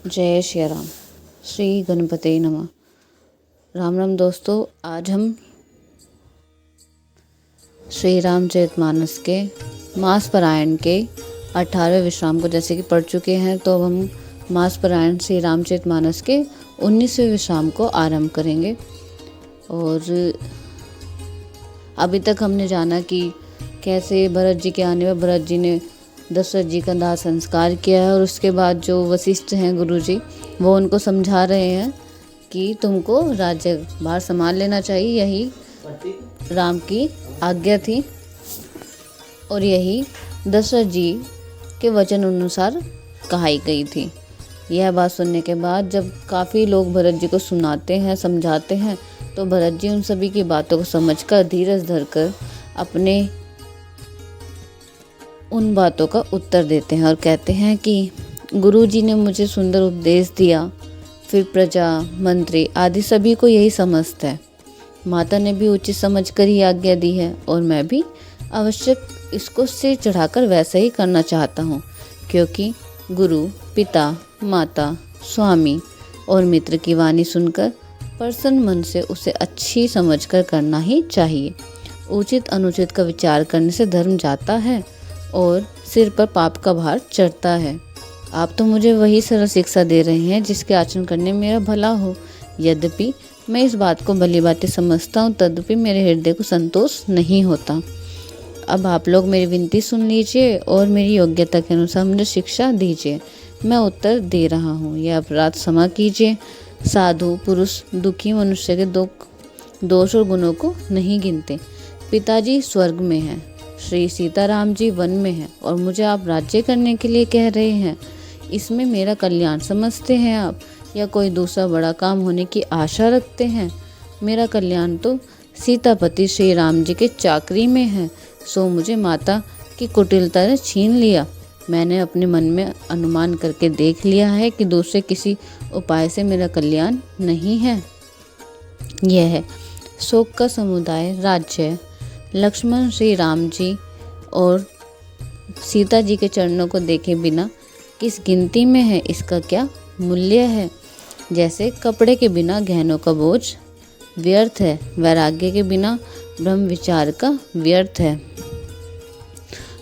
जय श्री राम। श्री गणपति नमः। राम राम दोस्तों, आज हम श्री रामचरितमानस के मास पारायण के 18वें विश्राम को जैसे कि पढ़ चुके हैं, तो अब हम मास पारायण श्री रामचरितमानस के 19वें विश्राम को आरंभ करेंगे। और अभी तक हमने जाना कि कैसे भरत जी के आने पर भरत जी ने दशरथ जी का दाह संस्कार किया है, और उसके बाद जो वशिष्ठ हैं गुरु जी, वो उनको समझा रहे हैं कि तुमको राज्य भार संभाल लेना चाहिए, यही राम की आज्ञा थी और यही दशरथ जी के वचन अनुसार कहाई गई थी। यह बात सुनने के बाद जब काफ़ी लोग भरत जी को सुनाते हैं, समझाते हैं, तो भरत जी उन सभी की बातों को समझकर धीरज धरकर अपने उन बातों का उत्तर देते हैं और कहते हैं कि गुरु जी ने मुझे सुंदर उपदेश दिया, फिर प्रजा, मंत्री आदि सभी को यही समझता है। माता ने भी उचित समझ कर ही आज्ञा दी है और मैं भी आवश्यक इसको सिर चढ़ाकर वैसा ही करना चाहता हूँ, क्योंकि गुरु, पिता, माता, स्वामी और मित्र की वाणी सुनकर प्रसन्न मन से उसे अच्छी समझकर करना ही चाहिए। उचित अनुचित का विचार करने से धर्म जाता है और सिर पर पाप का भार चढ़ता है। आप तो मुझे वही सरल शिक्षा दे रहे हैं जिसके आचरण करने में मेरा भला हो। यद्यपि मैं इस बात को भली बातें समझता हूँ, तद्यपि मेरे हृदय को संतोष नहीं होता। अब आप लोग मेरी विनती सुन लीजिए और मेरी योग्यता के अनुसार मुझे शिक्षा दीजिए। मैं उत्तर दे रहा हूँ। यह अपराध क्षमा कीजिए। साधु पुरुष दुखी मनुष्य के दोष और गुणों को नहीं गिनते। पिताजी स्वर्ग में हैं, श्री सीताराम जी वन में हैं और मुझे आप राज्य करने के लिए कह रहे हैं। इसमें मेरा कल्याण समझते हैं आप, या कोई दूसरा बड़ा काम होने की आशा रखते हैं? मेरा कल्याण तो सीतापति श्री राम जी के चाकरी में है, सो मुझे माता की कुटिलता ने छीन लिया। मैंने अपने मन में अनुमान करके देख लिया है कि दूसरे किसी उपाय से मेरा कल्याण नहीं है। यह है शोक का समुदाय राज्य। लक्ष्मण श्री राम जी और सीता जी के चरणों को देखे बिना किस गिनती में है, इसका क्या मूल्य है? जैसे कपड़े के बिना गहनों का बोझ व्यर्थ है, वैराग्य के बिना ब्रह्म विचार का व्यर्थ है।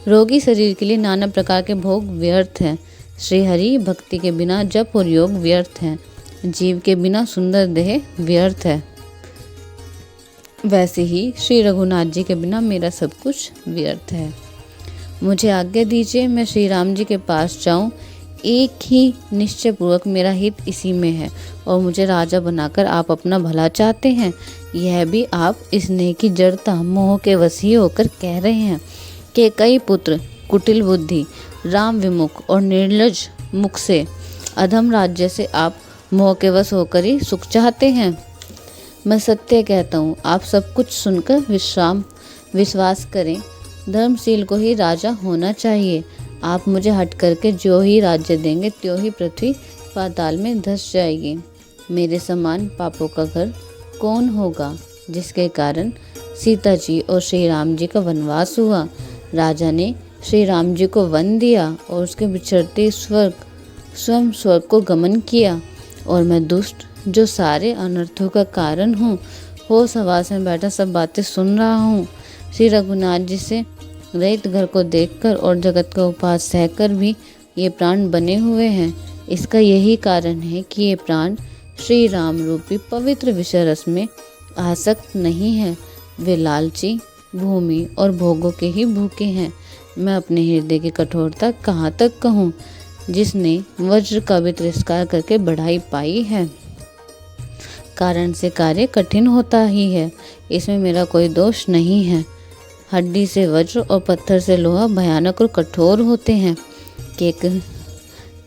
रोगी शरीर के लिए नाना प्रकार के भोग व्यर्थ हैं। श्री हरि भक्ति के बिना जप और योग व्यर्थ हैं। जीव के बिना सुंदर देह व्यर्थ है। वैसे ही श्री रघुनाथ जी के बिना मेरा सब कुछ व्यर्थ है। मुझे आज्ञा दीजिए, मैं श्री राम जी के पास जाऊं। एक ही निश्चय पूर्वक मेरा हित इसी में है और मुझे राजा बनाकर आप अपना भला चाहते हैं। यह भी आप स्नेह की जड़ता मोह के वशी होकर कह रहे हैं कि कई पुत्र कुटिल बुद्धि, राम विमुख और निर्लज मुख से अधम राज्य से आप मोह के वश होकर ही सुख चाहते हैं। मैं सत्य कहता हूँ, आप सब कुछ सुनकर विश्वास करें। धर्मशील को ही राजा होना चाहिए। आप मुझे हट करके जो ही राज्य देंगे त्यों ही पृथ्वी पाताल में धंस जाएगी। मेरे समान पापों का घर कौन होगा, जिसके कारण सीता जी और श्री राम जी का वनवास हुआ। राजा ने श्री राम जी को वन दिया और उसके बिछड़ते स्वयं स्वर्ग को गमन किया, और मैं दुष्ट जो सारे अनर्थों का कारण हूँ, होश हवास में बैठा सब बातें सुन रहा हूँ। श्री रघुनाथ जी से रहित घर को देखकर और जगत का उपहास सहकर भी ये प्राण बने हुए हैं। इसका यही कारण है कि ये प्राण श्री राम रूपी पवित्र विषय रस में आसक्त नहीं है। वे लालची, भूमि और भोगों के ही भूखे हैं। मैं अपने हृदय की कठोरता कहाँ तक कहूँ, जिसने वज्र का भी तिरस्कार करके बढ़ाई पाई है। कारण से कार्य कठिन होता ही है, इसमें मेरा कोई दोष नहीं है। हड्डी से वज्र और पत्थर से लोहा भयानक और कठोर होते हैं।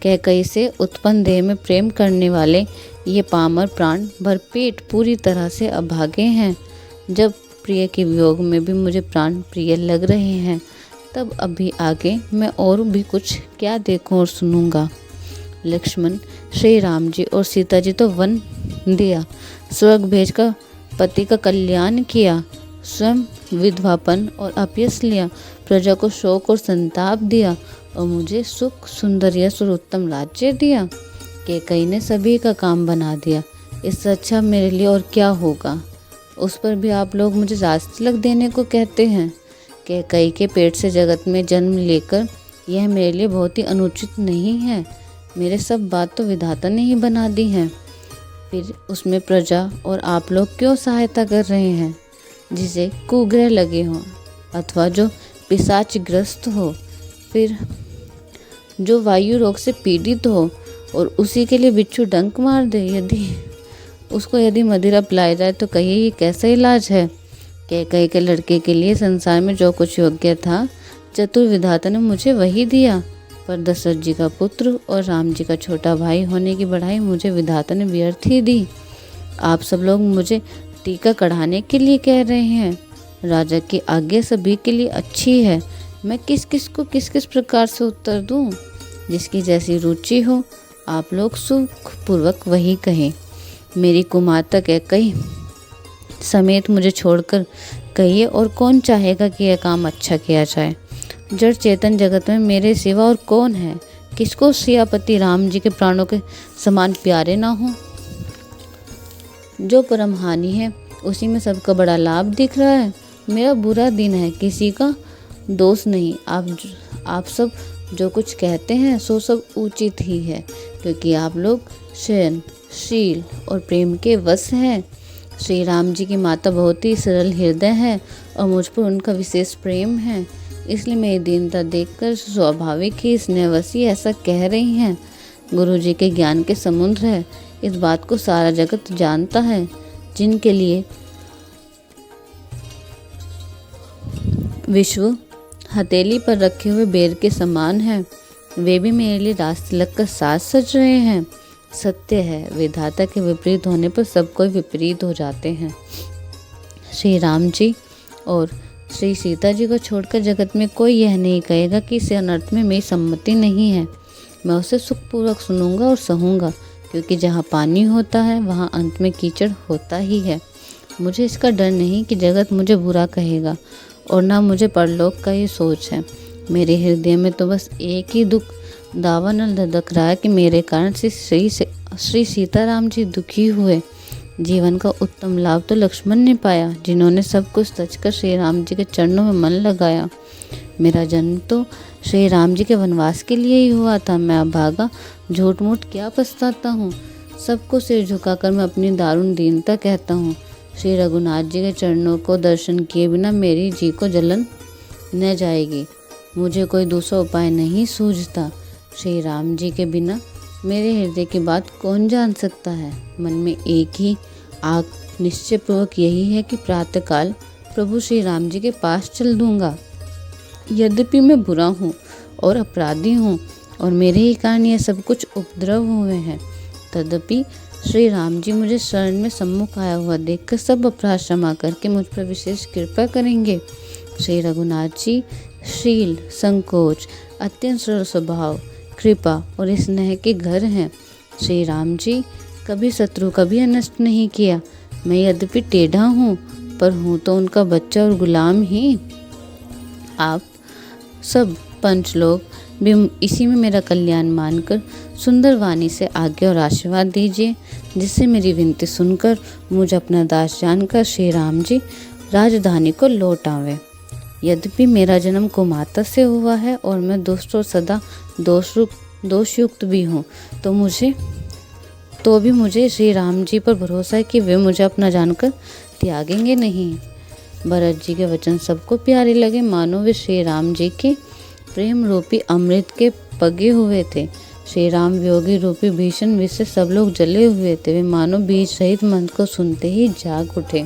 कैकई से उत्पन्न देह में प्रेम करने वाले ये पामर प्राण भरपेट पूरी तरह से अभागे हैं। जब प्रिय के वियोग में भी मुझे प्राण प्रिय लग रहे हैं, तब अभी आगे मैं और भी कुछ क्या देखूं और सुनूंगा। लक्ष्मण श्री राम जी और सीता जी तो वन दिया, स्वर्ग भेजकर पति का कल्याण किया, स्वयं विधवापन और अपयश लिया, प्रजा को शोक और संताप दिया और मुझे सुख, सुंदर यश और उत्तम राज्य दिया। कैकई ने सभी का काम बना दिया, इससे अच्छा मेरे लिए और क्या होगा। उस पर भी आप लोग मुझे राजतिलक देने को कहते हैं। कैकई के पेट से जगत में जन्म लेकर यह मेरे लिए बहुत ही अनुचित नहीं है। मेरे सब बात तो विधाता ने ही बना दी है, फिर उसमें प्रजा और आप लोग क्यों सहायता कर रहे हैं। जिसे कुग्रह लगे हों अथवा जो पिशाचग्रस्त हो, फिर जो वायु रोग से पीड़ित हो और उसी के लिए बिच्छू डंक मार दे, यदि मदिरा पिलाई जाए तो कहिए ये कैसा इलाज है। कैकई के लड़के के लिए संसार में जो कुछ योग्य था चतुर्विधाता ने मुझे वही दिया, पर दशरथ जी का पुत्र और राम जी का छोटा भाई होने की बढ़ाई मुझे विधाता ने व्यर्थ ही दी। आप सब लोग मुझे टीका कढ़ाने के लिए कह रहे हैं। राजा की आज्ञा सभी के लिए अच्छी है, मैं किस किस को किस किस प्रकार से उत्तर दूं। जिसकी जैसी रुचि हो आप लोग सुखपूर्वक वही कहें। मेरी कुमाता कैकई समेत मुझे छोड़कर कहिए, और कौन चाहेगा कि यह काम अच्छा किया जाए। जड़ चेतन जगत में मेरे सिवा और कौन है, किसको सियापति राम जी के प्राणों के समान प्यारे ना हो। जो परम हानि है उसी में सबका बड़ा लाभ दिख रहा है। मेरा बुरा दिन है, किसी का दोष नहीं। आप सब जो कुछ कहते हैं सो सब उचित ही है, क्योंकि आप लोग शयन शील और प्रेम के वश हैं। श्री राम जी की माता बहुत ही सरल हृदय है और मुझ पर उनका विशेष प्रेम है, इसलिए मेरी दीनता देखकर स्वाभाविक ही स्नेहवशी ऐसा कह रही हैं। गुरु जी के ज्ञान के समुद्र है, इस बात को सारा जगत जानता है। जिनके लिए विश्व हथेली पर रखे हुए बेर के समान है, वे भी मेरे लिए राजतिलक का साज सज रहे हैं। सत्य है, विधाता के विपरीत होने पर सब कोई विपरीत हो जाते हैं। श्री राम जी और श्री सीता जी को छोड़कर जगत में कोई यह नहीं कहेगा कि इस अनर्थ में मेरी सम्मति नहीं है। मैं उसे सुखपूर्वक सुनूंगा और सहूंगा, क्योंकि जहाँ पानी होता है वहाँ अंत में कीचड़ होता ही है। मुझे इसका डर नहीं कि जगत मुझे बुरा कहेगा, और ना मुझे परलोक का ये सोच है। मेरे हृदय में तो बस एक ही दुख दावानल धधक रहा है कि मेरे कारण श्री सीताराम जी दुखी हुए। जीवन का उत्तम लाभ तो लक्ष्मण ने पाया, जिन्होंने सब कुछ तजकर श्री राम जी के चरणों में मन लगाया। मेरा जन्म तो श्री राम जी के वनवास के लिए ही हुआ था। मैं अभागा झूठ मूठ क्या पछताता हूँ। सबको सिर झुकाकर मैं अपनी दारुण दीनता कहता हूँ। श्री रघुनाथ जी के चरणों को दर्शन किए बिना मेरी जी को जलन न जाएगी। मुझे कोई दूसरा उपाय नहीं सूझता। श्री राम जी के बिना मेरे हृदय की बात कौन जान सकता है। मन में एक ही आग निश्चय पूर्वक यही है कि प्रातःकाल प्रभु श्री राम जी के पास चल दूंगा। यद्यपि मैं बुरा हूँ और अपराधी हूँ और मेरे ही कारण यह सब कुछ उपद्रव हुए हैं, तदपि श्री राम जी मुझे शरण में सम्मुख आया हुआ देखकर सब अपराध क्षमा करके मुझ पर विशेष कृपा करेंगे। श्री रघुनाथ जी शील, संकोच, अत्यंत सरल स्वभाव, कृपा और स्नेह के घर हैं। श्री राम जी कभी शत्रु का भी अनिष्ट नहीं किया। मैं यद्यपि टेढ़ा हूँ, पर हूँ तो उनका बच्चा और गुलाम ही। आप सब पंच लोग भी इसी में मेरा कल्याण मानकर सुंदर वाणी से आज्ञा और आशीर्वाद दीजिए, जिससे मेरी विनती सुनकर मुझे अपना दास जानकर श्री राम जी राजधानी को लौट आवे। यद्यपि मेरा जन्म कुमाता से हुआ है और मैं दुष्ट और सदा दोषयुक्त भी हूँ, तो भी मुझे श्री राम जी पर भरोसा है कि वे मुझे अपना जानकर त्यागेंगे नहीं। भरत जी के वचन सबको प्यारे लगे, मानो वे श्री राम जी के प्रेम रूपी अमृत के पगे हुए थे। श्री राम वियोगी रूपी भीषण विष से सब लोग जले हुए थे। वे मानो बीज रहित मंत्र को सुनते ही जाग उठे।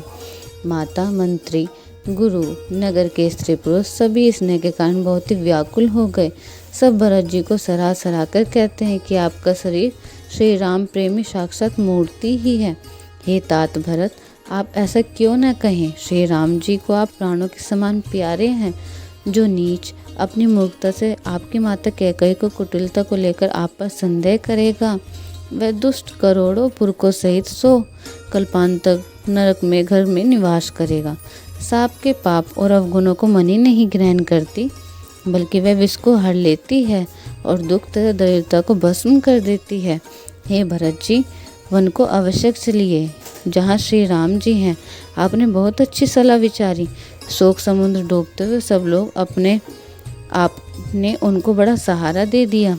माता, मंत्री, गुरु, नगर के स्त्री पुरुष सभी स्नेह के कारण बहुत ही व्याकुल हो गए। सब भरत जी को सराह सराह कर कहते हैं कि आपका शरीर श्री राम प्रेमी साक्षात मूर्ति ही है। हे तात भरत, आप ऐसा क्यों न कहें। श्री राम जी को आप प्राणों के समान प्यारे हैं। जो नीच अपनी मूर्खता से आपकी माता कैकई को कुटिलता को लेकर आप पर संदेह करेगा, वह दुष्ट करोड़ों पुरखों सहित 100 कल्पांतक नरक में घर में निवास करेगा। सांप के पाप और अवगुणों को मनी नहीं ग्रहण करती, बल्कि वह विष को हर लेती है और दुख तथा दरिद्रता को भस्म कर देती है। हे भरत जी, वन को आवश्यक चलिए, जहाँ श्री राम जी हैं। आपने बहुत अच्छी सलाह विचारी। शोक समुद्र डूबते हुए सब लोग आपने उनको बड़ा सहारा दे दिया।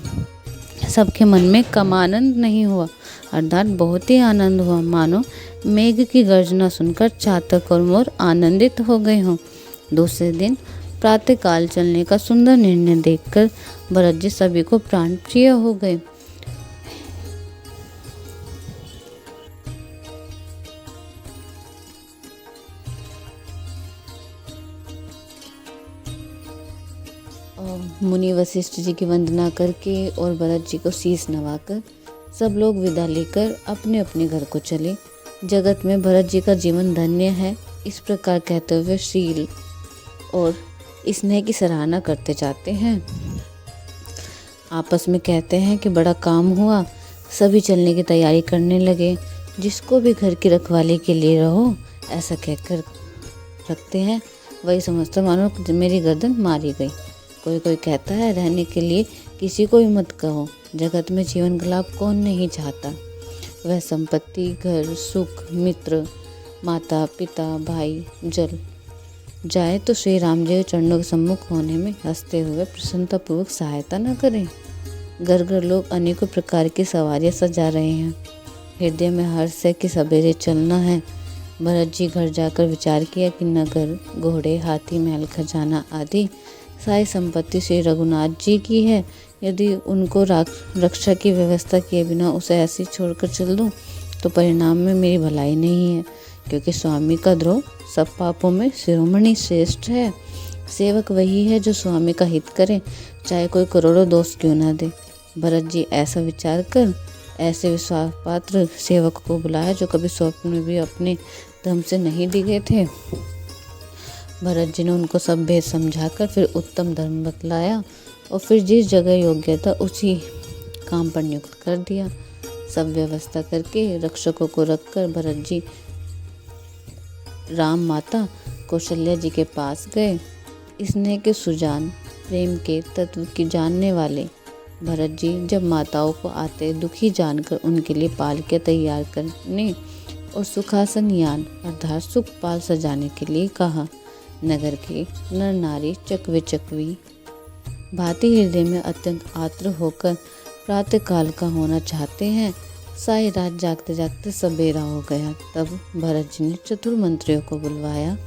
सबके मन में कम आनंद नहीं हुआ, अर्थात बहुत ही आनंद हुआ, मानो मेघ की गर्जना सुनकर चातक और मोर आनंदित हो गए हों। दूसरे दिन प्रातःकाल चलने का सुंदर निर्णय देखकर भरत जी सभी को प्राण प्रिय हो गए। मुनि वशिष्ठ जी की वंदना करके और भरत जी को शीश नवाकर सब लोग विदा लेकर अपने अपने घर को चले। जगत में भरत जी का जीवन धन्य है, इस प्रकार कहते हुए शील और स्नेह की सराहना करते जाते हैं। आपस में कहते हैं कि बड़ा काम हुआ। सभी चलने की तैयारी करने लगे। जिसको भी घर की रखवाली के लिए रहो ऐसा कहकर रखते हैं, वही समझता मानो मेरी गर्दन मारी गई। कोई कोई कहता है रहने के लिए किसी को भी मत कहो, जगत में जीवन का लाभ कौन नहीं चाहता। वह संपत्ति, घर, सुख, मित्र, माता पिता, भाई जल जाए तो श्री राम जी के चरणों के सम्मुख होने में हंसते हुए प्रसन्नतापूर्वक सहायता न करें। घर घर लोग अनेकों प्रकार की सवारियां सजा रहे हैं। हृदय में हर्ष है कि सवेरे चलना है। भरत जी घर जाकर विचार किया कि नगर, घोड़े, हाथी, महल, खजाना आदि सारी संपत्ति श्री रघुनाथ जी की है। यदि उनको रक्षा की व्यवस्था किए बिना उसे ऐसे छोड़कर चल दूं तो परिणाम में मेरी भलाई नहीं है, क्योंकि स्वामी का द्रोह सब पापों में शिरोमणि श्रेष्ठ है। सेवक वही है जो स्वामी का हित करे, चाहे कोई करोड़ों दोष क्यों ना दे। भरत जी ऐसा विचार कर ऐसे विश्वास पात्र सेवक को बुलाया जो कभी स्वप्न में भी अपने धर्म से नहीं डिगे थे। भरत जी ने उनको सब भेद समझाकर फिर उत्तम धर्म बतलाया और फिर जिस जगह योग्य था उसी काम पर नियुक्त कर दिया। सब व्यवस्था करके रक्षकों को रखकर भरत जी राम माता कौशल्या जी के पास गए। स्नेह के सुजान, प्रेम के तत्व की जानने वाले भरत जी जब माताओं को आते दुखी जानकर उनके लिए पालकियां तैयार करने और सुखासन यान अर्थात सुखपाल सजाने के लिए कहा। नगर के नर नारी चकवे चकवी भांति हृदय में अत्यंत आर्द्र होकर प्रातःकाल का होना चाहते हैं। सारी रात जागते जागते सवेरा हो गया। तब भरत जी ने चतुर मंत्रियों को बुलवाया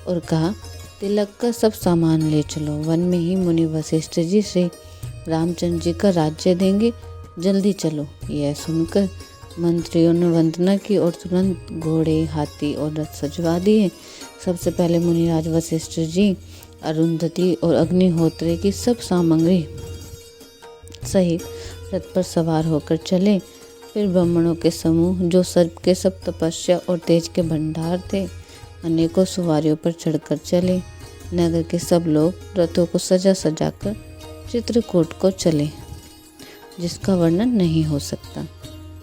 और कहा, तिलक का सब सामान ले चलो। वन में ही मुनि वशिष्ठ जी से रामचंद्र जी का राज्य देंगे, जल्दी चलो। यह सुनकर मंत्रियों ने वंदना की और तुरंत घोड़े, हाथी और रथ सजवा दिए। सबसे पहले मुनिराज वशिष्ठ जी अरुंधति और अग्निहोत्री की सब सामग्री सहित रथ पर सवार होकर चले। फिर ब्राह्मणों के समूह जो सर्प के सब तपस्या और तेज के भंडार थे अनेकों सवारियों पर चढ़कर चले। नगर के सब लोग रथों को सजा सजाकर चित्रकूट को चले, जिसका वर्णन नहीं हो सकता।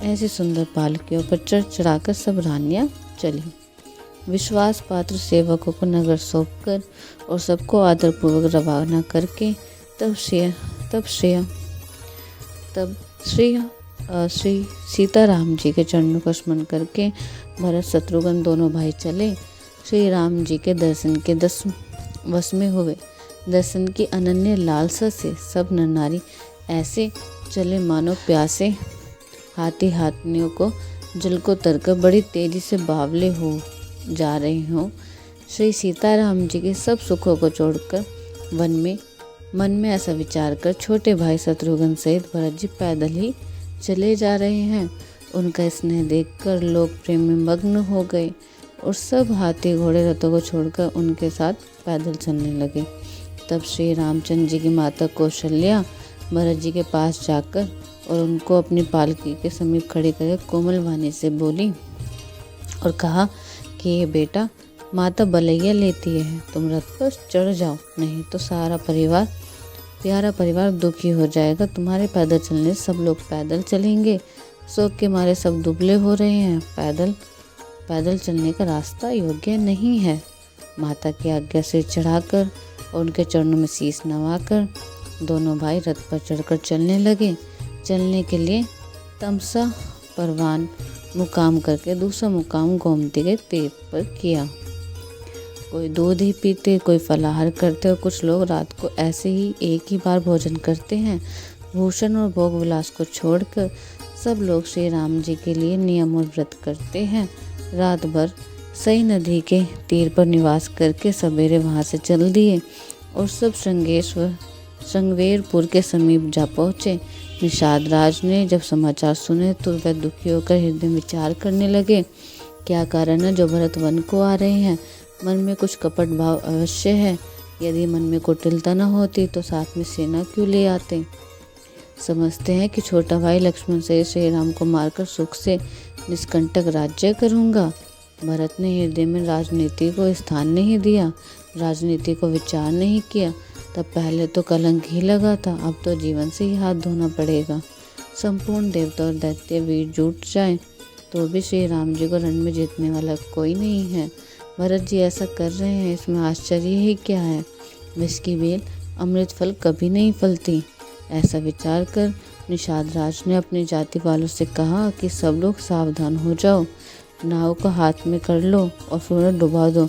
ऐसी सुंदर पालकियों पर चढ़ चढ़ाकर सब रानियां चली। विश्वास पात्र सेवकों को नगर सौंपकर और सबको आदरपूर्वक रवाना करके तब श्री सीताराम जी के चरणों का स्मरण करके भरत शत्रुघ्न दोनों भाई चले। श्री राम जी के दर्शन के 10 वश में हुए। दर्शन की अनन्य लालसा से सब नर नारी ऐसे चले मानो प्यासे हाथी हाथियों को जल को तरकर बड़ी तेजी से बावले हो जा रहे हों। श्री सीताराम जी के सब सुखों को छोड़कर मन में ऐसा विचार कर छोटे भाई शत्रुघ्न सहित भरत जी पैदल ही चले जा रहे हैं। उनका स्नेह देखकर लोग प्रेम में मग्न हो गए और सब हाथी घोड़े रथों को छोड़कर उनके साथ पैदल चलने लगे। तब श्री रामचंद्र जी की माता कौशल्या भरत जी के पास जाकर और उनको अपनी पालकी के समीप खड़ी करके कोमल वाणी से बोली और कहा कि ये बेटा माता बलैया लेती है, तुम रथ पर चढ़ जाओ, नहीं तो सारा प्यारा परिवार दुखी हो जाएगा। तुम्हारे पैदल चलने सब लोग पैदल चलेंगे, शोक के मारे सब दुबले हो रहे हैं। पैदल चलने का रास्ता योग्य नहीं है। माता की आज्ञा से चढ़ाकर और उनके चरणों में शीश नवाकर दोनों भाई रथ पर चढ़कर चलने लगे। चलने के लिए तमसा परवान मुकाम करके दूसरा मुकाम गोमती के तीर पर किया। कोई दूध ही पीते, कोई फलाहार करते और कुछ लोग रात को ऐसे ही एक ही बार भोजन करते हैं। भूषण और भोग विलास को छोड़कर सब लोग श्री राम जी के लिए नियम और व्रत करते हैं। रात भर सई नदी के तीर पर निवास करके सवेरे वहां से चल दिए और सब श्रृंगवेरपुर के समीप जा पहुँचे। निषाद राज ने जब समाचार सुने तो वह दुखी होकर हृदय में विचार करने लगे, क्या कारण है जो भरत वन को आ रहे हैं। मन में कुछ कपट भाव अवश्य है। यदि मन में कुटिलता न होती तो साथ में सेना क्यों ले आते। समझते हैं कि छोटा भाई लक्ष्मण से श्री राम को मारकर सुख से निष्कंटक राज्य करूँगा। भरत ने हृदय में राजनीति को स्थान नहीं दिया, राजनीति को विचार नहीं किया। तब पहले तो कलंक ही लगा था, अब तो जीवन से ही हाथ धोना पड़ेगा। संपूर्ण देवता और दैत्य वीर जुट जाएं तो भी श्री राम जी को रण में जीतने वाला कोई नहीं है। भरत जी ऐसा कर रहे हैं, इसमें आश्चर्य ही क्या है। विष की बेल अमृत फल कभी नहीं फलती। ऐसा विचार कर निषाद राज ने अपने जाति वालों से कहा कि सब लोग सावधान हो जाओ, नाव को हाथ में कर लो और फिर उन्हें डुबा दो,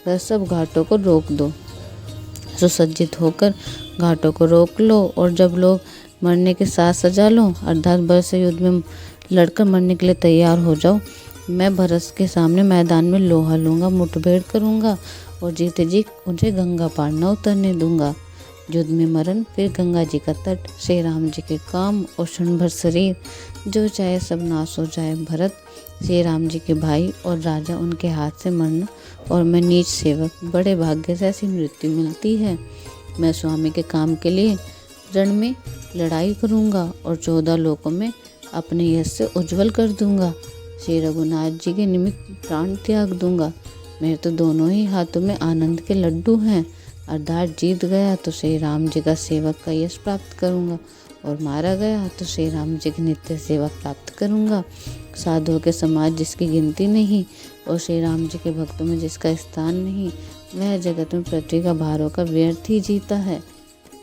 फिर सब घाटों को रोक दो। सुसज्जित होकर घाटों को रोक लो और जब लोग मरने के साथ सजा लो अर्थात भरत से युद्ध में लड़कर मरने के लिए तैयार हो जाओ। मैं भरत के सामने मैदान में लोहा लूँगा, मुठभेड़ करूँगा और जीते जी उन्हें गंगा पार न उतरने दूंगा। युद्ध में मरण, फिर गंगा जी का तट, श्री राम जी के काम और क्षण भर शरीर, जो चाहे सब नाश हो जाए। भरत श्री राम जी के भाई और राजा, उनके हाथ से मरना और मैं नीच सेवक, बड़े भाग्य से ऐसी मृत्यु मिलती है। मैं स्वामी के काम के लिए रण में लड़ाई करूँगा और 14 लोकों में अपने यश से उज्जवल कर दूंगा। श्री रघुनाथ जी के निमित्त प्राण त्याग दूंगा। मेरे तो दोनों ही हाथों में आनंद के लड्डू हैं। अर्थात जीत गया तो श्री राम जी का सेवक का यश प्राप्त करूंगा और मारा गया तो श्री राम जी की नित्य सेवा प्राप्त करूंगा। साधुओं के समाज जिसकी गिनती नहीं और श्री राम जी के भक्तों में जिसका स्थान नहीं, वह जगत में पृथ्वी का भारों का व्यर्थ ही जीता है।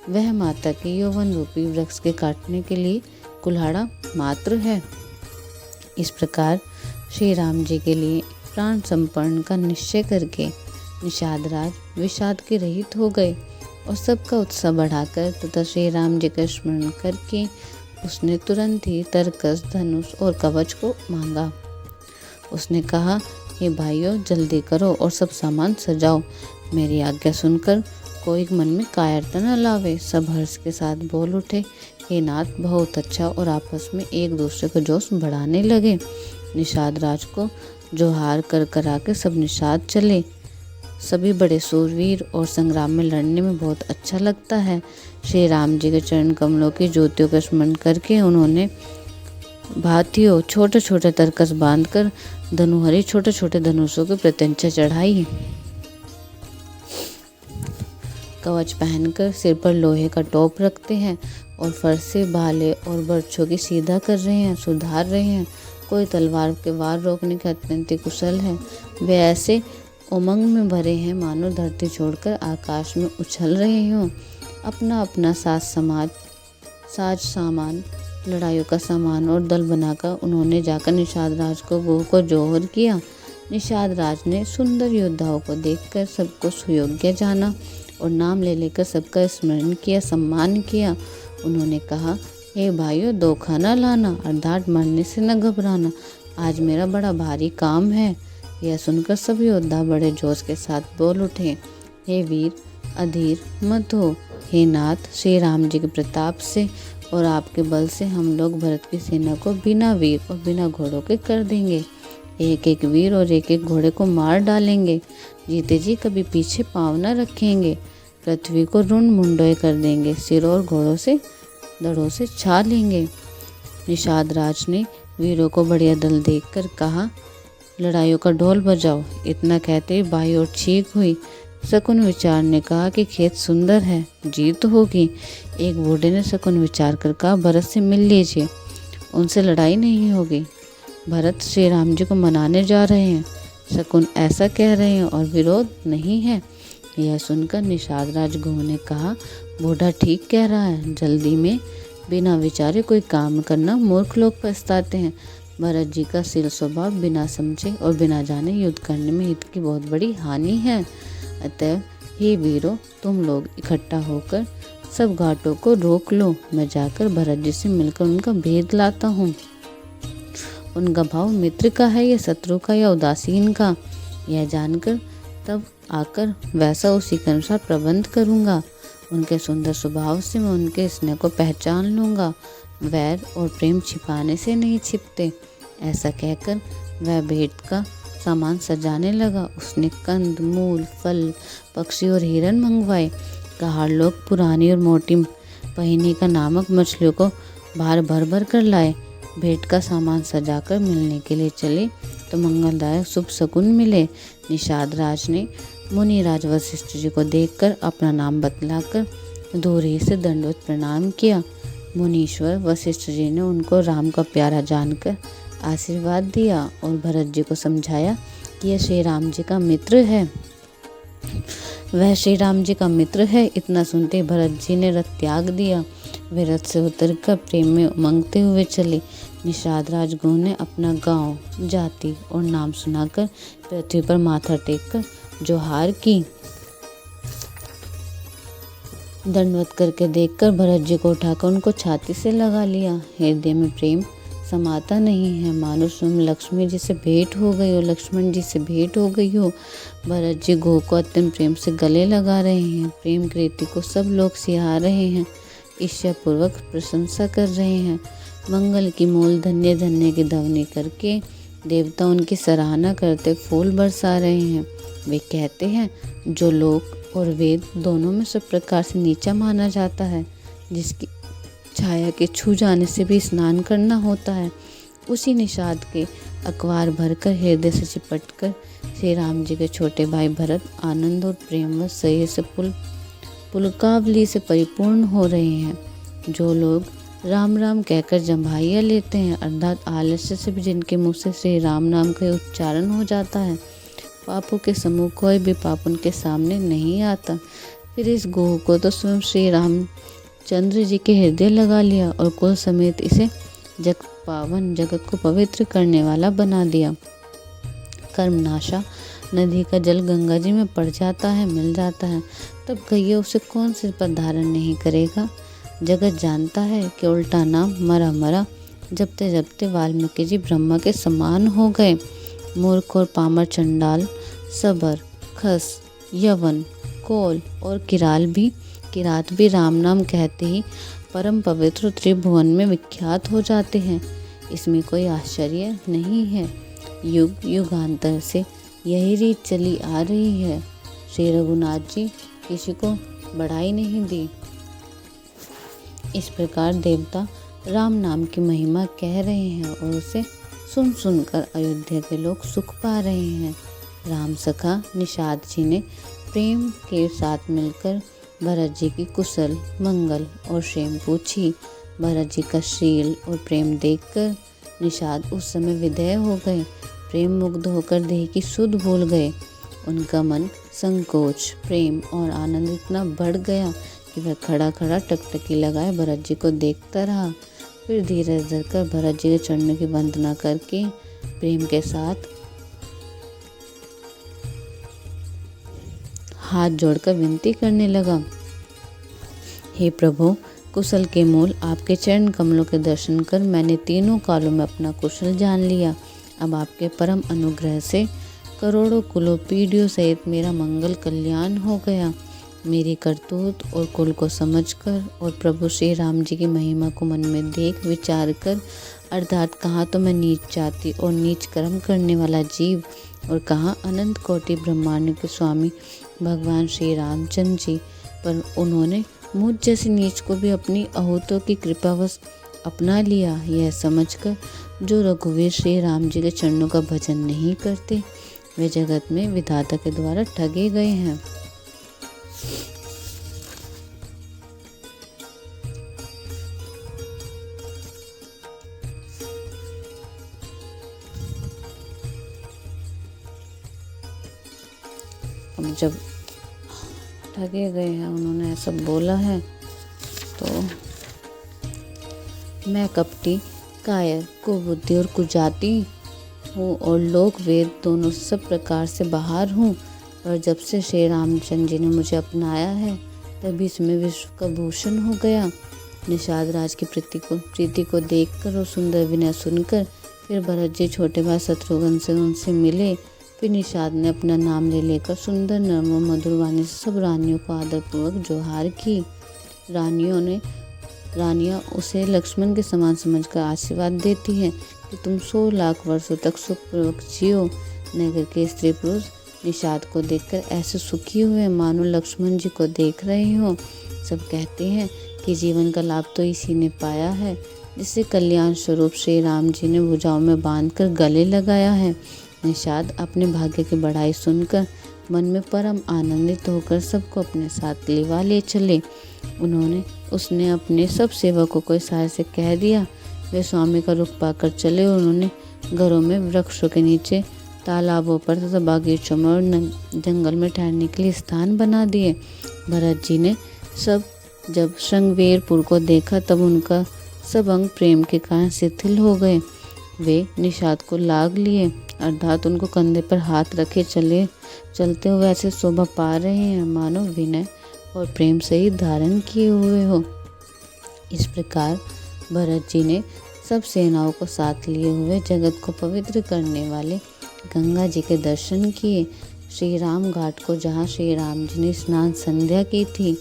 वह माता के यौवन रूपी वृक्ष के काटने के लिए कुल्हाड़ा मात्र है। इस प्रकार श्री राम जी के लिए प्राण समर्पण का निश्चय करके निषाद राज विषाद के रहित हो गए और सबका उत्साह बढ़ाकर तथा श्री राम जी का स्मरण करके उसने तुरंत ही तरकस, धनुष और कवच को मांगा। उसने कहा, हे भाइयों, जल्दी करो और सब सामान सजाओ। मेरी आज्ञा सुनकर कोई मन में कायरता न लावे। सब हर्ष के साथ बोल उठे, हे नाथ, बहुत अच्छा, और आपस में एक दूसरे को जोश बढ़ाने लगे। निषाद राज को जोहार कर करा के सब निषाद चले। सभी बड़े सूरवीर और संग्राम में लड़ने में बहुत अच्छा लगता है। श्री राम जी के चरण कमलों की ज्योतियों का स्मरण करके उन्होंने भातियों छोटे छोटे तरकस बांधकर धनुहरी छोटे छोटे धनुषों की प्रत्यंचा चढ़ाई। कवच पहनकर सिर पर लोहे का टोप रखते हैं और फरसे, भाले और बर्छों की सीधा कर रहे हैं, सुधार रहे हैं। कोई तलवार के वार रोकने के अत्यंत कुशल है। वे ऐसे उमंग में भरे हैं मानो धरती छोड़कर आकाश में उछल रहे हों। अपना अपना साज सामान, लड़ाइयों का सामान और दल बनाकर उन्होंने जाकर निषाद राज को जोहर किया। निषाद राज ने सुंदर योद्धाओं को देखकर सबको सुयोग्य जाना और नाम ले लेकर सबका स्मरण किया, सम्मान किया। उन्होंने कहा, हे भाइयों, धोखा न लाना, अर्थात मरने से न घबराना। आज मेरा बड़ा भारी काम है। यह सुनकर सभी योद्धा बड़े जोश के साथ बोल उठे, हे वीर, अधीर मत हो। हे नाथ, श्री राम जी के प्रताप से और आपके बल से हम लोग भरत की सेना को बिना वीर और बिना घोड़ों के कर देंगे। एक एक वीर और एक एक घोड़े को मार डालेंगे। जीते जी कभी पीछे पाँव न रखेंगे। पृथ्वी को रुंड मुंडोय कर देंगे। सिरों और घोड़ों से दड़ों से छा लेंगे। निषाद राज ने वीरों को बढ़िया दल देखकर कहा, लड़ाइयों का ढोल बजाओ। इतना कहते ही बाई और चीख हुई। शकुन विचार ने कहा कि खेत सुंदर है, जीत होगी। एक बूढ़े ने शकुन विचार कर कहा, भरत से मिल लीजिए, उनसे लड़ाई नहीं होगी। भरत श्री राम जी को मनाने जा रहे हैं। शकुन ऐसा कह रहे हैं और विरोध नहीं है। यह सुनकर निषाद राज गुह ने कहा, बूढ़ा ठीक कह रहा है। जल्दी में बिना विचारे कोई काम करना मूर्ख लोग पछताते हैं। भरत जी का शील स्वभाव बिना समझे और बिना जाने युद्ध करने में हित की बहुत बड़ी हानि है। अतः हे वीरों, तुम लोग इकट्ठा होकर सब घाटों को रोक लो। मैं जाकर भरत जी से मिलकर उनका भेद लाता हूँ। उनका भाव मित्र का है या शत्रु का या उदासीन का, यह जानकर तब आकर वैसा उसी के अनुसार प्रबंध करूँगा। उनके सुंदर स्वभाव से मैं उनके स्नेह को पहचान लूँगा। वैर और प्रेम छिपाने से नहीं छिपते। ऐसा कहकर वह भेंट का सामान सजाने लगा। उसने कंद, मूल, फल, पक्षी और हिरन मंगवाए। कहार लोग पुरानी और मोटी पहिनी का नामक मछलियों को भार भर भर कर लाए। भेंट का सामान सजाकर मिलने के लिए चले तो मंगलदायक शुभ शकुन मिले। निषाद राज ने मुनिराज वशिष्ठ जी को देखकर अपना नाम बतलाकर दूर ही से दंडवत प्रणाम किया। मुनीश्वर वशिष्ठ जी ने उनको राम का प्यारा जानकर आशीर्वाद दिया और भरत जी को समझाया कि यह श्री राम जी का मित्र है। वह श्री राम जी का मित्र है। इतना सुनते भरत जी ने रथ त्याग दिया। वे रथ से उतरकर प्रेम में उमंगते हुए चले। निषाद राजगुरु ने अपना गांव, जाति और नाम सुनाकर पृथ्वी पर माथा टेककर जोहार की। दंडवत करके देखकर भरत जी को उठाकर उनको छाती से लगा लिया। हृदय में प्रेम समाता नहीं है, मानो स्वयं लक्ष्मी जी से भेंट हो गई हो, लक्ष्मण जी से भेंट हो गई हो। भरत जी गो को अत्यंत प्रेम से गले लगा रहे हैं। प्रेम की रीति को सब लोग सिहा रहे हैं, ईर्ष्यापूर्वक प्रशंसा कर रहे हैं। मंगल की मूल धन्य धन्य की ध्वनि करके देवता उनकी सराहना करते फूल बरसा रहे हैं। वे कहते हैं, जो लोक और वेद दोनों में सब प्रकार से नीचा माना जाता है, जिसकी छाया के छू जाने से भी स्नान करना होता है, उसी निषाद के अखबार भरकर हृदय से चिपटकर श्री राम जी के छोटे भाई भरत आनंद और प्रेम व सही से पुलकावली से परिपूर्ण हो रहे हैं। जो लोग राम राम कहकर जम्भाइयाँ लेते हैं, अर्थात आलस्य से भी जिनके मुँह से श्री राम नाम का उच्चारण हो जाता है, पापों के समूह कोई भी पाप उनके सामने नहीं आता। फिर इस गोह को तो स्वयं श्री रामचंद्र जी के हृदय लगा लिया और कुल समेत इसे जगत को पवित्र करने वाला बना दिया। कर्मनाशा नदी का जल गंगा जी में पड़ जाता है, मिल जाता है, तब गैया उसे कौन सिर पर धारण नहीं करेगा। जगत जानता है कि उल्टा नाम मरा मरा जपते जपते वाल्मीकि जी ब्रह्मा के समान हो गए। मूर्ख और पामर चंडाल, सबर, खस, यवन, कोल और किरात भी राम नाम कहते ही परम पवित्र त्रिभुवन में विख्यात हो जाते हैं। इसमें कोई आश्चर्य नहीं है। युग युगांतर से यही रीत चली आ रही है। श्री रघुनाथ जी किसी को बढ़ाई नहीं दी। इस प्रकार देवता राम नाम की महिमा कह रहे हैं और उसे सुन सुनकर अयोध्या के लोग सुख पा रहे हैं। राम सखा निषाद जी ने प्रेम के साथ मिलकर भरत जी की कुशल, मंगल और क्षेम पूछी। भरत जी का शील और प्रेम देखकर निषाद उस समय विधेय हो गए। प्रेम मुग्ध होकर देह की सुध भूल गए। उनका मन संकोच, प्रेम और आनंद इतना बढ़ गया कि वह खड़ा खड़ा टकटकी लगाए भरत जी को देखता रहा। फिर धीरे धरकर भरत जी के चरणों की वंदना करके प्रेम के साथ हाथ जोड़कर विनती करने लगा, हे प्रभु, कुशल के मूल आपके चरण कमलों के दर्शन कर मैंने तीनों कालों में अपना कुशल जान लिया। अब आपके परम अनुग्रह से करोड़ों कुलों पीढ़ियों सहित मेरा मंगल कल्याण हो गया। मेरी करतूत और कुल को समझकर और प्रभु श्री राम जी की महिमा को मन में देख विचार कर, अर्थात कहाँ तो मैं नीच जाति और नीच कर्म करने वाला जीव और कहाँ अनंत कोटि ब्रह्मांड के स्वामी भगवान श्री रामचंद्र जी, पर उन्होंने मुझ जैसे नीच को भी अपनी अहूतों की कृपावश अपना लिया। यह समझकर जो रघुवीर श्री राम जी के चरणों का भजन नहीं करते, वे जगत में विधाता के द्वारा ठगे गए हैं। अब जब ठगे गए हैं, उन्होंने ऐसा बोला है, तो मैं कपटी कायर, कुबुद्धि और कुजाति हूँ और लोक वेद दोनों सब प्रकार से बाहर हूँ। और जब से श्री रामचंद्र जी ने मुझे अपनाया है तभी इसमें विश्व का भूषण हो गया। निषाद राज की प्रीति को देखकर और सुंदर विनय सुनकर फिर भरत जी छोटे भाई शत्रुघ्न से उनसे मिले। फिर निषाद ने अपना नाम ले लेकर सुंदर नर्म और मधुर वाणी से सब रानियों को आदरपूर्वक जोहार की। रानियां उसे लक्ष्मण के समान समझकर आशीर्वाद देती हैं कि तुम 100 लाख वर्षों तक सुखपूर्वक जियो। नगर के स्त्री पुरुष निषाद को देखकर ऐसे सुखी हुए मानो लक्ष्मण जी को देख रहे हो। सब कहते हैं कि जीवन का लाभ तो इसी ने पाया है जिसे कल्याण स्वरूप श्री राम जी ने भुजाओं में बांधकर गले लगाया है। निषाद अपने भाग्य की बढ़ाई सुनकर मन में परम आनंदित होकर सबको अपने साथ लिवा ले चले। उसने अपने सब सेवकों को इशारे से कह दिया। वे स्वामी का रुख पाकर चले और उन्होंने घरों में, वृक्षों के नीचे, तालाबों पर तथा बागीचों में और जंगल में ठहरने के लिए स्थान बना दिए। भरत जी ने जब श्रृंगवेरपुर को देखा तब उनका सब अंग प्रेम के कारण शिथिल हो गए। वे निषाद को लाग लिए, अर्थात उनको कंधे पर हाथ रखे चलते हुए ऐसे शोभा पा रहे हैं मानो विनय और प्रेम से ही धारण किए हुए हो। इस प्रकार भरत जी ने सब सेनाओं को साथ लिए हुए जगत को पवित्र करने वाले गंगा जी के दर्शन किए। श्री राम घाट को, जहाँ श्री राम जी ने स्नान संध्या की थी,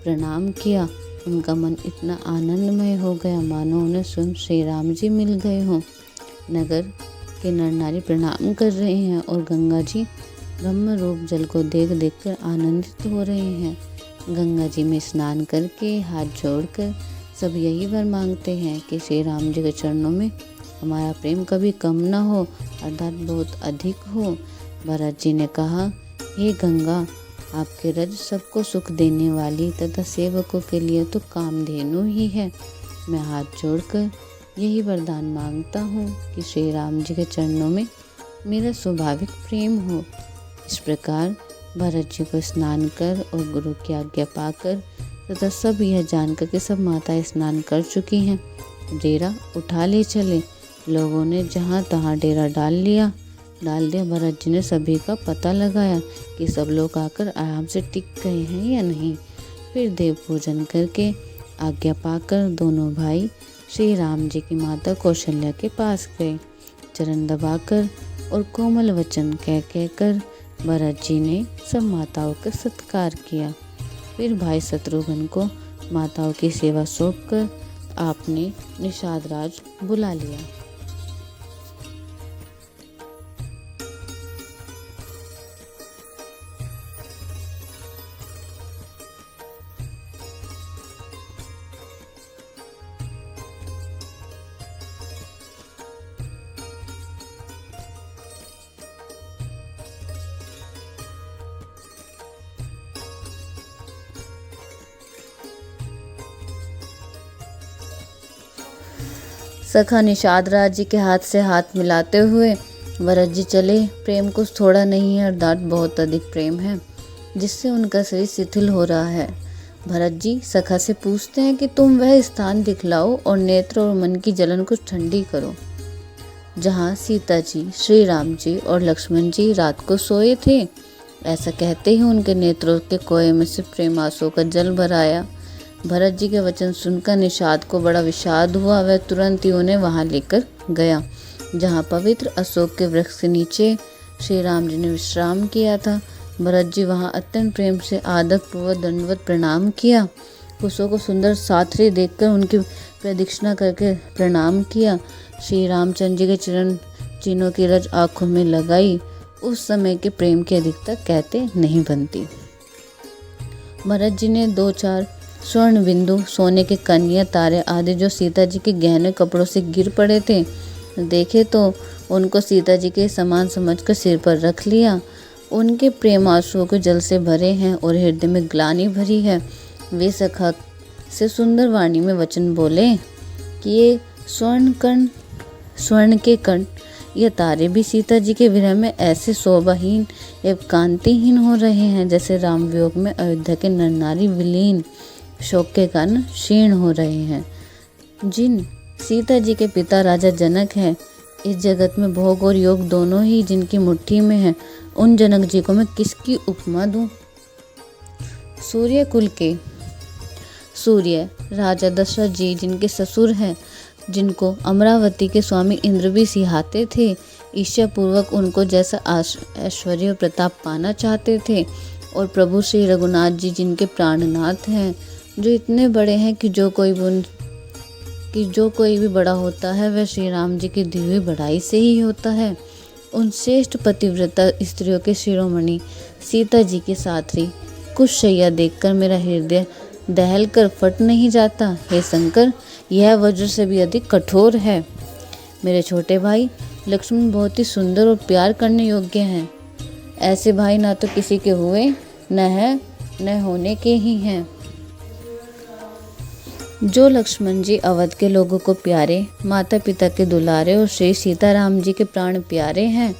प्रणाम किया। उनका मन इतना आनंदमय हो गया मानो उन्हें स्वयं श्री राम जी मिल गए हों। नगर के नर नारी प्रणाम कर रहे हैं और गंगा जी ब्रह्म रूप जल को देख कर आनंदित हो रहे हैं। गंगा जी में स्नान करके हाथ जोड़कर सब यही वर मांगते हैं कि श्री राम जी के चरणों में हमारा प्रेम कभी कम न हो, अर्थात बहुत अधिक हो। भरत जी ने कहा, हे गंगा, आपके रज सबको सुख देने वाली तथा सेवकों के लिए तो कामधेनु ही है। मैं हाथ जोड़कर यही वरदान मांगता हूँ कि श्री राम जी के चरणों में मेरा स्वाभाविक प्रेम हो। इस प्रकार भरत जी को स्नान कर और गुरु की आज्ञा पाकर तथा सब यह जानकर कि सब माताएं स्नान कर चुकी हैं, डेरा उठा ले चले। लोगों ने जहाँ तहाँ डेरा डाल दिया। भरत जी ने सभी का पता लगाया कि सब लोग आकर आराम से टिक गए हैं या नहीं। फिर देव पूजन करके आज्ञा पाकर दोनों भाई श्री राम जी की माता कौशल्या के पास गए। चरण दबाकर और कोमल वचन कह कर भरत जी ने सब माताओं का सत्कार किया। फिर भाई शत्रुघ्न को माताओं की सेवा सौंपकर आपने निषाद राज बुला लिया। सखा निषाद राज जी के हाथ से हाथ मिलाते हुए भरत जी चले। प्रेम कुछ थोड़ा नहीं है, अर्थात बहुत अधिक प्रेम है जिससे उनका शरीर शिथिल हो रहा है। भरत जी सखा से पूछते हैं कि तुम वह स्थान दिखलाओ और नेत्र और मन की जलन कुछ ठंडी करो जहाँ सीता जी, श्री राम जी और लक्ष्मण जी रात को सोए थे। ऐसा कहते ही उनके नेत्रों के कोए में से प्रेम आंसुओं का जल भर आया। भरत जी के वचन सुनकर निषाद को बड़ा विषाद हुआ। वह तुरंत ही उन्हें वहां लेकर गया जहां पवित्र अशोक के वृक्ष के नीचे श्री राम जी ने विश्राम किया था। भरत जी वहां अत्यंत प्रेम से आदर पूर्वक दंडवत प्रणाम किया। कुशों को सुंदर साथरी देखकर उनकी प्रदक्षिणा करके प्रणाम किया। श्री रामचंद्र जी के चरण चिन्हों की रज आंखों में लगाई। उस समय के प्रेम की अधिकता कहते नहीं बनती। भरत जी ने 2-4 स्वर्ण बिंदु, सोने के कन्या तारे आदि जो सीता जी के गहने कपड़ों से गिर पड़े थे देखे तो उनको सीता जी के समान समझकर सिर पर रख लिया। उनके प्रेम आंसुओं के जल से भरे हैं और हृदय में ग्लानि भरी है। वे सखा से सुंदर वाणी में वचन बोले कि ये स्वर्ण के कण, ये तारे भी सीता जी के विरह में ऐसे शोभाहीन एवं कांतिहीन हो रहे हैं जैसे राम वियोग में अयोध्या के नर नारी विलीन शोक के कारण क्षीण हो रहे हैं। जिन सीता जी के पिता राजा जनक हैं। इस जगत में भोग और योग दोनों ही जिनकी मुट्ठी में है, उन जनक जी को मैं किसकी उपमा दूं? सूर्य कुल के सूर्य राजा दशरथ जी जिनके ससुर हैं, जिनको अमरावती के स्वामी इंद्र भी सिहाते थे, ईर्ष्या पूर्वक उनको जैसा ऐश्वर्य और प्रताप पाना चाहते थे। और प्रभु श्री रघुनाथ जी जिनके प्राणनाथ हैं, जो इतने बड़े हैं कि जो कोई भी बड़ा होता है वह श्री राम जी की दी हुई बढ़ाई से ही होता है। उन श्रेष्ठ पतिव्रता स्त्रियों के शिरोमणि सीता जी के साथी कुशैया देखकर मेरा हृदय दहल कर फट नहीं जाता। हे शंकर, यह वज्र से भी अधिक कठोर है। मेरे छोटे भाई लक्ष्मण बहुत ही सुंदर और प्यार करने योग्य हैं। ऐसे भाई ना तो किसी के हुए न होने के ही हैं। जो लक्ष्मण जी अवध के लोगों को प्यारे, माता पिता के दुलारे और श्री सीताराम जी के प्राण प्यारे हैं,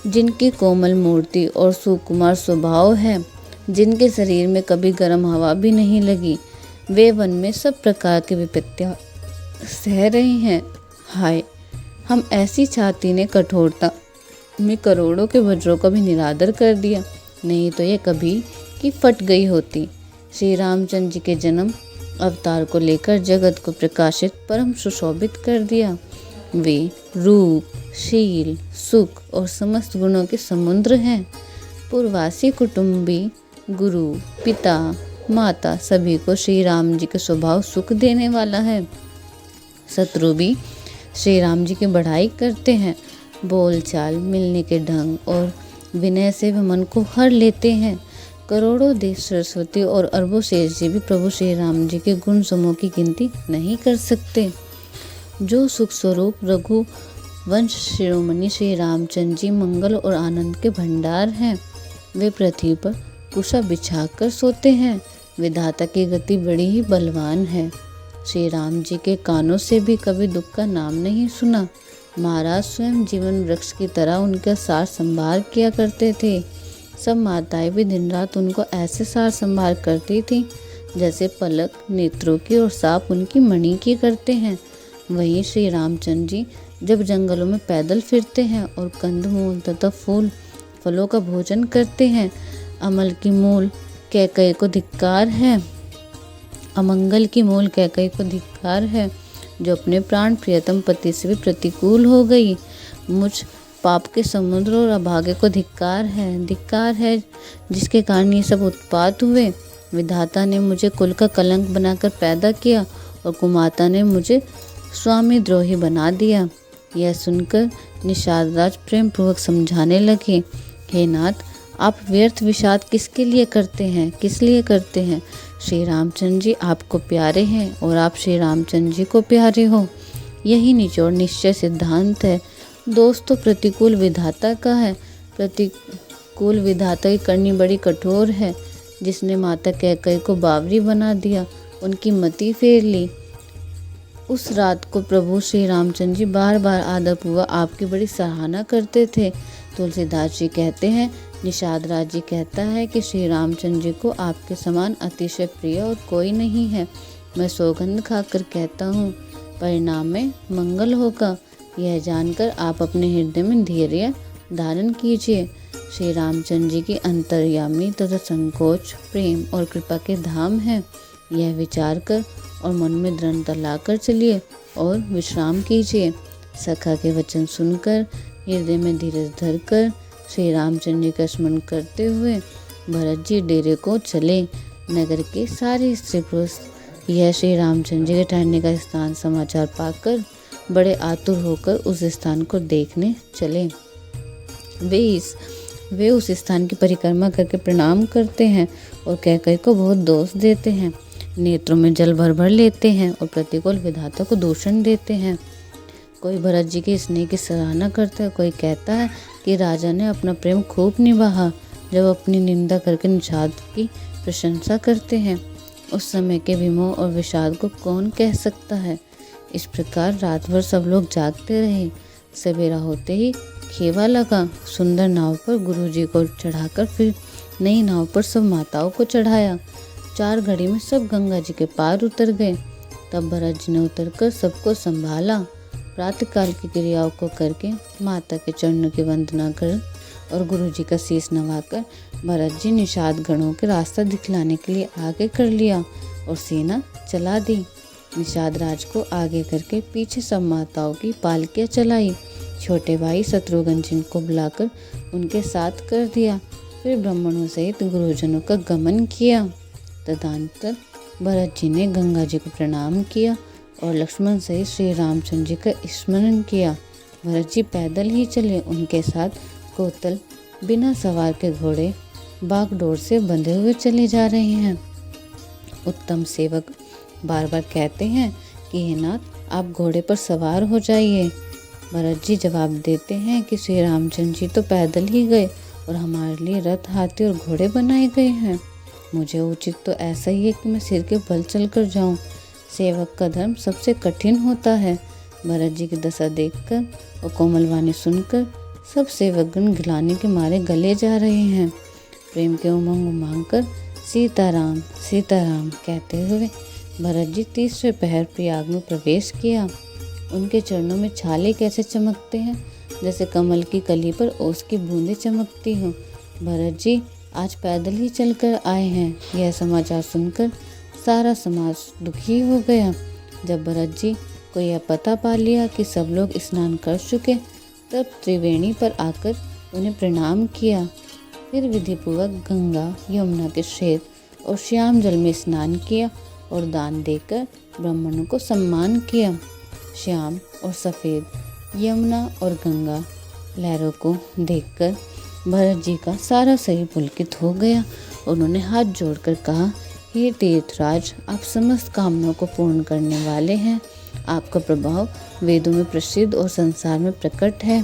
जिनकी कोमल मूर्ति और सुकुमार स्वभाव है, जिनके शरीर में कभी गर्म हवा भी नहीं लगी, वे वन में सब प्रकार की विपत्तियां सह रही हैं। हाय, हम ऐसी छाती ने कठोरता में करोड़ों के वज्रों का भी निरादर कर दिया, नहीं तो ये कभी की फट गई होती। श्री रामचंद्र जी के जन्म अवतार को लेकर जगत को प्रकाशित परम सुशोभित कर दिया। वे रूप, शील, सुख और समस्त गुणों के समुद्र हैं। पूर्वासी कुटुंबी, गुरु, पिता, माता सभी को श्री राम जी का स्वभाव सुख देने वाला है। शत्रु भी श्री राम जी की बढ़ाई करते हैं। बोलचाल, मिलने के ढंग और विनय से वे मन को हर लेते हैं। करोड़ों देव सरस्वती और अरबों शेष जी भी प्रभु श्री राम जी के गुण समूह की गिनती नहीं कर सकते। जो सुख स्वरूप रघु वंश शिरोमणि श्री रामचंद्र जी मंगल और आनंद के भंडार हैं। वे पृथ्वी पर कुशा बिछाकर सोते हैं। विधाता की गति बड़ी ही बलवान है। श्री राम जी के कानों से भी कभी दुख का नाम नहीं सुना। महाराज स्वयं जीवन वृक्ष की तरह उनका सार संभाल किया करते थे। सब माताएं भी दिन रात उनको ऐसे सार संभाल करती थी जैसे पलक नेत्रों की और साप उनकी मणि की करते हैं। वहीं श्री रामचंद्र जी जब जंगलों में पैदल फिरते हैं और कंदमूल तथा फलों का भोजन करते हैं, अमंगल की मूल कैकई को धिक्कार है, जो अपने प्राण प्रियतम पति से भी प्रतिकूल हो गई। मुझ पाप के समुद्र और अभागे को धिक्कार है जिसके कारण ये सब उत्पात हुए। विधाता ने मुझे कुल का कलंक बनाकर पैदा किया और कुमाता ने मुझे स्वामी द्रोही बना दिया। यह सुनकर निषाद राज प्रेम पूर्वक समझाने लगे, हे नाथ, आप व्यर्थ विषाद किस लिए करते हैं? श्री रामचंद्र जी आपको प्यारे हैं और आप श्री रामचंद्र जी को प्यारे हो। यही निचोड़ निश्चय सिद्धांत है। दोस्त तो प्रतिकूल विधाता का है। प्रतिकूल विधाता की करनी बड़ी कठोर है। जिसने माता कैकई को बावरी बना दिया, उनकी मति फेर ली। उस रात को प्रभु श्री रामचंद्र जी बार बार आदरपूर्वक आपकी बड़ी सराहना करते थे। तुलसीदास जी कहते हैं, निषाद राज जी कहता है कि श्री रामचंद्र जी को आपके समान अतिशय प्रिय और कोई नहीं है। मैं सौगंध खाकर कहता हूँ, परिणाम में मंगल होगा। यह जानकर आप अपने हृदय में धैर्य धारण कीजिए। श्री रामचंद्र जी की अंतर्यामी तथा संकोच, प्रेम और कृपा के धाम है। यह विचार कर और मन में दृढ़ता लाकर चलिए और विश्राम कीजिए। सखा के वचन सुनकर हृदय में धीरज धरकर श्री रामचंद्र जी का स्मरण करते हुए भरत जी डेरे को चले। नगर के सारे स्त्री पुरुष यह श्री रामचंद्र जी के ठहरने का स्थान समाचार पाकर बड़े आतुर होकर उस स्थान को देखने चले। वे उस स्थान की परिक्रमा करके प्रणाम करते हैं और कैकई को बहुत दोष देते हैं। नेत्रों में जल भर लेते हैं और प्रतिकूल विधाता को दूषण देते हैं। कोई भरत जी के स्नेह की सराहना करता है, कोई कहता है कि राजा ने अपना प्रेम खूब निभाया। जब अपनी निंदा करके निषाद की प्रशंसा करते हैं, उस समय के विमोह और विषाद को कौन कह सकता है। इस प्रकार रात भर सब लोग जागते रहे। सवेरा होते ही खेवा लगा। सुंदर नाव पर गुरुजी को चढ़ाकर फिर नई नाव पर सब माताओं को चढ़ाया। 4 घड़ी में सब गंगा जी के पार उतर गए। तब भरत जी ने उतरकर सबको संभाला। प्रातःकाल की क्रियाओं को करके माता के चरणों की वंदना कर और गुरु जी का शीश नवाकर भरत जी निषाद गणों के रास्ता दिखलाने के लिए आगे कर लिया और सेना चला दी। निषाद राज को आगे करके पीछे सब माताओं की पालकियां चलाई। छोटे भाई शत्रुघ्न जी को बुलाकर उनके साथ कर दिया। फिर ब्राह्मणों सहित गुरुजनों का गमन किया। तदनंतर भरत जी ने गंगा जी को प्रणाम किया और लक्ष्मण सहित श्री रामचंद्र जी का स्मरण किया। भरत जी पैदल ही चले। उनके साथ कौतल बिना सवार के घोड़े बागडोर से बंधे हुए चले जा रहे हैं। उत्तम सेवक बार बार कहते हैं कि हे नाथ, आप घोड़े पर सवार हो जाइए। भरत जी जवाब देते हैं कि श्री रामचंद्र जी तो पैदल ही गए और हमारे लिए रथ, हाथी और घोड़े बनाए गए हैं। मुझे उचित तो ऐसा ही है कि मैं सिर के बल चल कर जाऊँ। सेवक का धर्म सबसे कठिन होता है। भरत जी की दशा देखकर और कोमल वाणी सुनकर सब सेवकगण गिलाने के मारे गले जा रहे हैं। प्रेम के उमंग उमंग कर सीताराम सीताराम कहते हुए भरत जी तीसरे पहर प्रयाग में प्रवेश किया। उनके चरणों में छाले कैसे चमकते हैं, जैसे कमल की कली पर ओस की बूंदें चमकती हों। भरत जी आज पैदल ही चलकर आए हैं। यह समाचार सुनकर सारा समाज दुखी हो गया। जब भरत जी को यह पता पा लिया कि सब लोग स्नान कर चुके, तब त्रिवेणी पर आकर उन्हें प्रणाम किया। फिर विधिपूर्वक गंगा यमुना के श्वेत और श्याम जल में स्नान किया और दान देकर ब्राह्मणों को सम्मान किया। श्याम और सफ़ेद यमुना और गंगा लहरों को देखकर भरत जी का सारा शरीर पुलकित हो गया। उन्होंने हाथ जोड़कर कहा, हे तीर्थराज, आप समस्त कामनाओं को पूर्ण करने वाले हैं। आपका प्रभाव वेदों में प्रसिद्ध और संसार में प्रकट है।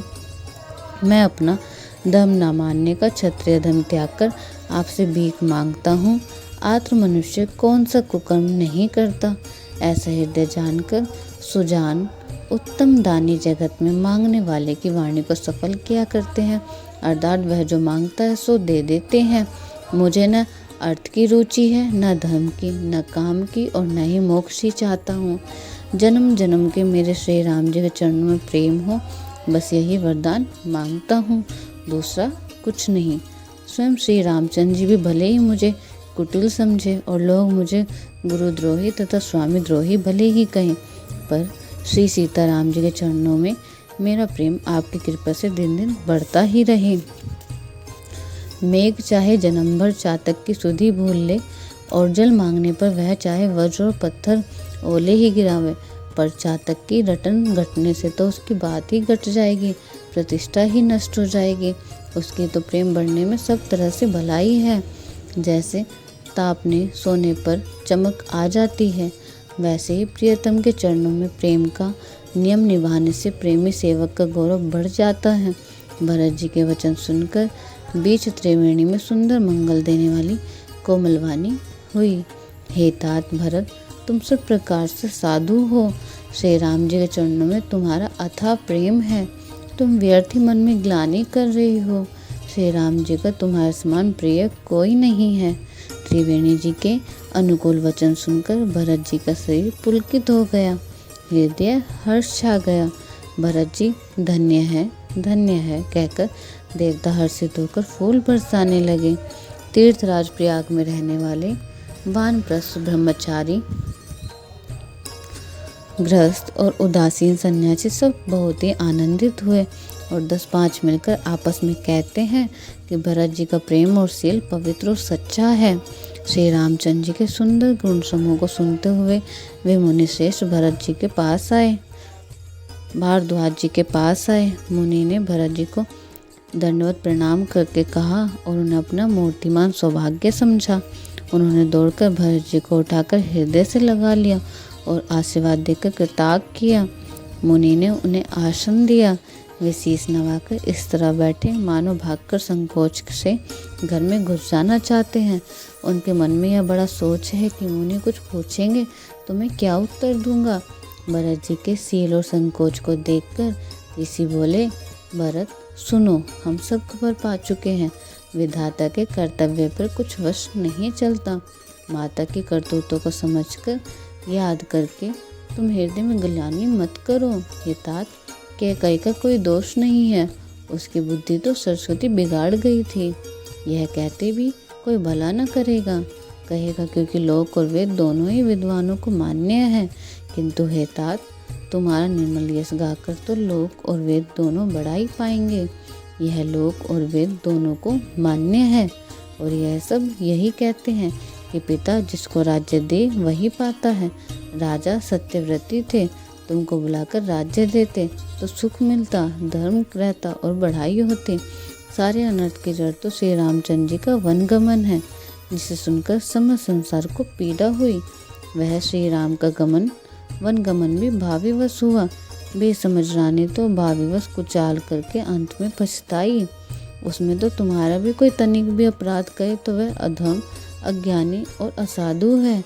मैं अपना धर्म न मानने का क्षत्रिय धर्म त्याग कर आपसे भीख मांगता हूँ। आत्र मनुष्य कौन सा कुकर्म नहीं करता। ऐसा हृदय जानकर सुजान उत्तम दानी जगत में मांगने वाले की वाणी को सफल किया करते हैं, अर्थात वह जो मांगता है सो दे देते हैं। मुझे न अर्थ की रुचि है, न धर्म की, न काम की और न ही मोक्ष ही चाहता हूँ। जन्म जन्म के मेरे श्री राम जी के चरणों में प्रेम हो, बस यही वरदान मांगता हूँ, दूसरा कुछ नहीं। स्वयं श्री रामचंद्र जी भी भले ही मुझे कुटिल समझे और लोग मुझे गुरुद्रोही तथा स्वामी द्रोही भले ही कहें, पर श्री सीताराम जी के चरणों में मेरा प्रेम आपकी कृपा से दिन दिन बढ़ता ही रहे। मेघ चाहे जन्म भर चातक की सुधि भूल ले और जल मांगने पर वह चाहे वज्र और पत्थर ओले ही गिरावे, पर चातक की रटन घटने से तो उसकी बात ही घट जाएगी, प्रतिष्ठा ही नष्ट हो जाएगी। उसकी तो प्रेम बढ़ने में सब तरह से भलाई है। जैसे तापने सोने पर चमक आ जाती है, वैसे ही प्रियतम के चरणों में प्रेम का नियम निभाने से प्रेमी सेवक का गौरव बढ़ जाता है। भरत जी के वचन सुनकर बीच त्रिवेणी में सुंदर मंगल देने वाली कोमलवाणी हुई। हे तात भरत, तुम सब प्रकार से साधु हो। श्री राम जी के चरणों में तुम्हारा अथाह प्रेम है। तुम व्यर्थ ही मन में ग्लानि कर रही हो। श्री राम जी का तुम्हारे समान प्रिय कोई नहीं है। त्रिवेणी जी के अनुकूल वचन सुनकर भरत जी का शरीर पुलकित हो गया, हृदय हर्ष छा गया। भरत जी धन्य है कहकर देवता हर्षित होकर फूल बरसाने लगे। तीर्थराज प्रयाग में रहने वाले वानप्रस्थ ब्रह्मचारी, गृहस्थ और उदासीन सन्यासी सब बहुत ही आनंदित हुए और 10-5 मिलकर आपस में कहते हैं कि भरत जी का प्रेम और शील पवित्र और सच्चा है। श्री रामचंद्र जी के सुंदर गुण समूह को सुनते हुए वे मुनि श्रेष्ठ भरत जी के पास आए, भारद्वाज जी के पास आए। मुनि ने भरत जी को दंडवत प्रणाम करके कहा और उन्हें अपना मूर्तिमान सौभाग्य समझा। उन्होंने दौड़कर भरत जी को उठाकर हृदय से लगा लिया और आशीर्वाद देकर कृतार्थ किया। मुनि ने उन्हें आसन दिया। वे शीश नवाकर इस तरह बैठे मानो भागकर संकोच से घर में घुस जाना चाहते हैं। उनके मन में यह बड़ा सोच है कि मुनि कुछ पूछेंगे तो मैं क्या उत्तर दूंगा। भरत जी के शील और संकोच को देखकर ऋषि बोले, भरत सुनो, हम सब खबर पा चुके हैं। विधाता के कर्तव्य पर कुछ वश नहीं चलता। माता की करतूतों को समझकर याद करके तुम हृदय में ग्लानि मत करो। हे तात, कैकेयी का कोई दोष नहीं है, उसकी बुद्धि तो सरस्वती बिगाड़ गई थी। यह कहते भी कोई भला न करेगा, कहेगा क्योंकि लोक और वेद दोनों ही विद्वानों को मान्य है। किंतु हे तात, तुम्हारा निर्मल यश गाकर तो लोक और वेद दोनों बढ़ा ही पाएंगे। यह लोक और वेद दोनों को मान्य है और यह सब यही कहते हैं कि पिता जिसको राज्य दे वही पाता है। राजा सत्यव्रती थे, तुमको बुलाकर राज्य देते तो सुख मिलता, धर्म रहता और बढ़ाई होती। सारे अनर्थ की जड़ तो श्री रामचंद्र जी का वनगमन है, जिसे सुनकर समस्त संसार को पीड़ा हुई। वह श्री राम का वनगमन भी भावीवश हुआ। बेसमझ रानी तो भावीवश कुचाल करके अंत में पछताई। उसमें तो तुम्हारा भी कोई तनिक भी अपराध करे तो वह अधम, अज्ञानी और असाधु है।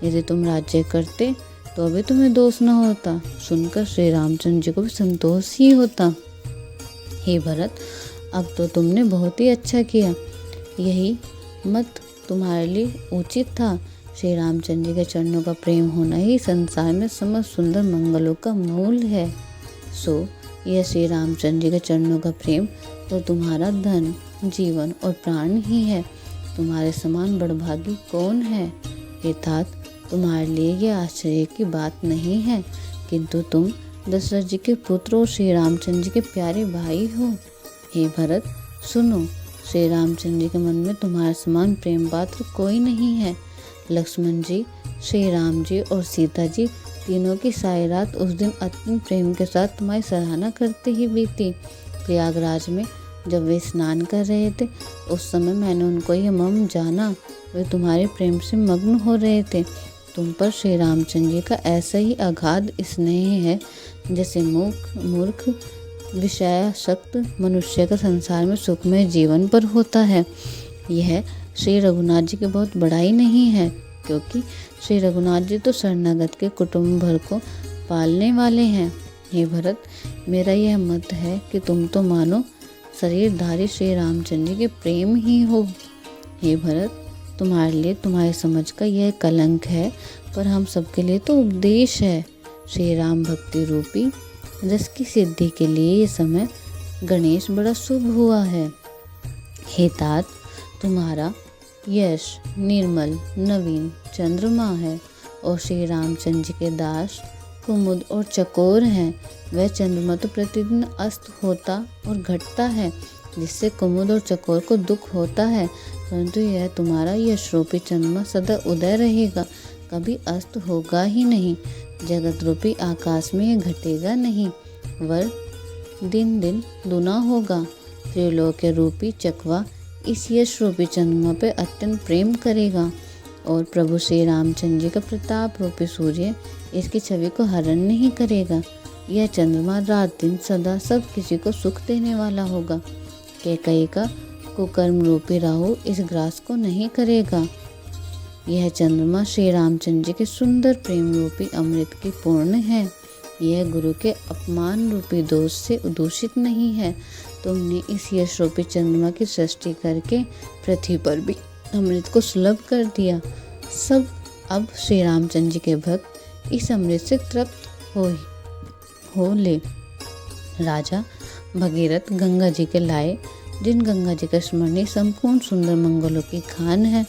यदि तुम राज्य करते तो अभी तुम्हें दोष न होता। सुनकर श्री रामचंद्र जी को भी संतोष ही होता। हे भरत, अब तो तुमने बहुत ही अच्छा किया। यही मत तुम्हारे लिए उचित था। श्री रामचंद्र जी के चरणों का प्रेम होना ही संसार में समस्त सुंदर मंगलों का मूल है। सो यह श्री रामचंद्र जी के चरणों का प्रेम तो तुम्हारा धन, जीवन और प्राण ही है। तुम्हारे समान बड़भागी कौन है? हे तात, तुम्हारे लिए यह आश्चर्य की बात नहीं है, किंतु तुम दशरथ जी के पुत्र और श्री रामचंद्र जी के प्यारे भाई हो। हे भरत, सुनो, श्री रामचंद्र जी के मन में तुम्हारे समान प्रेम पात्र कोई नहीं है। लक्ष्मण जी, श्री राम जी और सीता जी तीनों की सारी रात उस दिन अत्यंत प्रेम के साथ तुम्हारी सराहना करते ही बीती। प्रयागराज में जब वे स्नान कर रहे थे, उस समय मैंने उनको यह मर्म जाना, वे तुम्हारे प्रेम से मग्न हो रहे थे। तुम पर श्री रामचंद्र जी का ऐसा ही अगाध स्नेह है जैसे मूर्ख विषयासक्त मनुष्य का संसार में सुखमय जीवन पर होता है। यह श्री रघुनाथ जी की बहुत बड़ाई नहीं है, क्योंकि श्री रघुनाथ जी तो शरणागत के कुटुंब भर को पालने वाले हैं। हे भरत, मेरा यह मत है कि तुम तो मानो शरीरधारी श्री रामचंद्र जी के प्रेम ही हो। हे भरत, तुम्हारे लिए तुम्हारी समझ का यह कलंक है, पर हम सबके लिए तो उपदेश है। श्री राम भक्ति रूपी रस की सिद्धि के लिए ये समय गणेश बड़ा शुभ हुआ है। हे तात, तुम्हारा यश निर्मल नवीन चंद्रमा है और श्री रामचंद्र जी के दास कुमुद और चकोर हैं। वह चंद्रमा तो प्रतिदिन अस्त होता और घटता है, जिससे कुमुद और चकोर को दुख होता है, परंतु यह तुम्हारा यश रूपी चंद्रमा सदा उदय रहेगा, कभी अस्त होगा ही नहीं। जगत रूपी आकाश में यह घटेगा नहीं, वर दिन दिन दुना होगा। त्रिलोक्य रूपी चकवा इस यश रूपी चंद्रमा पे अत्यंत प्रेम करेगा और प्रभु श्री रामचंद्र जी का प्रताप रूपी सूर्य इसकी छवि को हरण नहीं करेगा। यह चंद्रमा रात दिन सदा सब किसी को सुख देने वाला होगा। कैकेयी का कुकर्म रूपी राहु इस ग्रास को नहीं करेगा। यह चंद्रमा श्री रामचंद्र जी के सुंदर प्रेम रूपी अमृत की पूर्ण है। यह गुरु के अपमान रूपी दोष से दूषित नहीं है। तुमने इस यश रूपी चंद्रमा की सृष्टि करके पृथ्वी पर भी अमृत को सुलभ कर दिया। सब अब श्री रामचंद्र जी के भक्त इस अमृत से तृप्त हो ले। राजा भगीरथ गंगा जी के लाए, जिन गंगा जी का स्मरण ही संपूर्ण सुंदर मंगलों की खान है।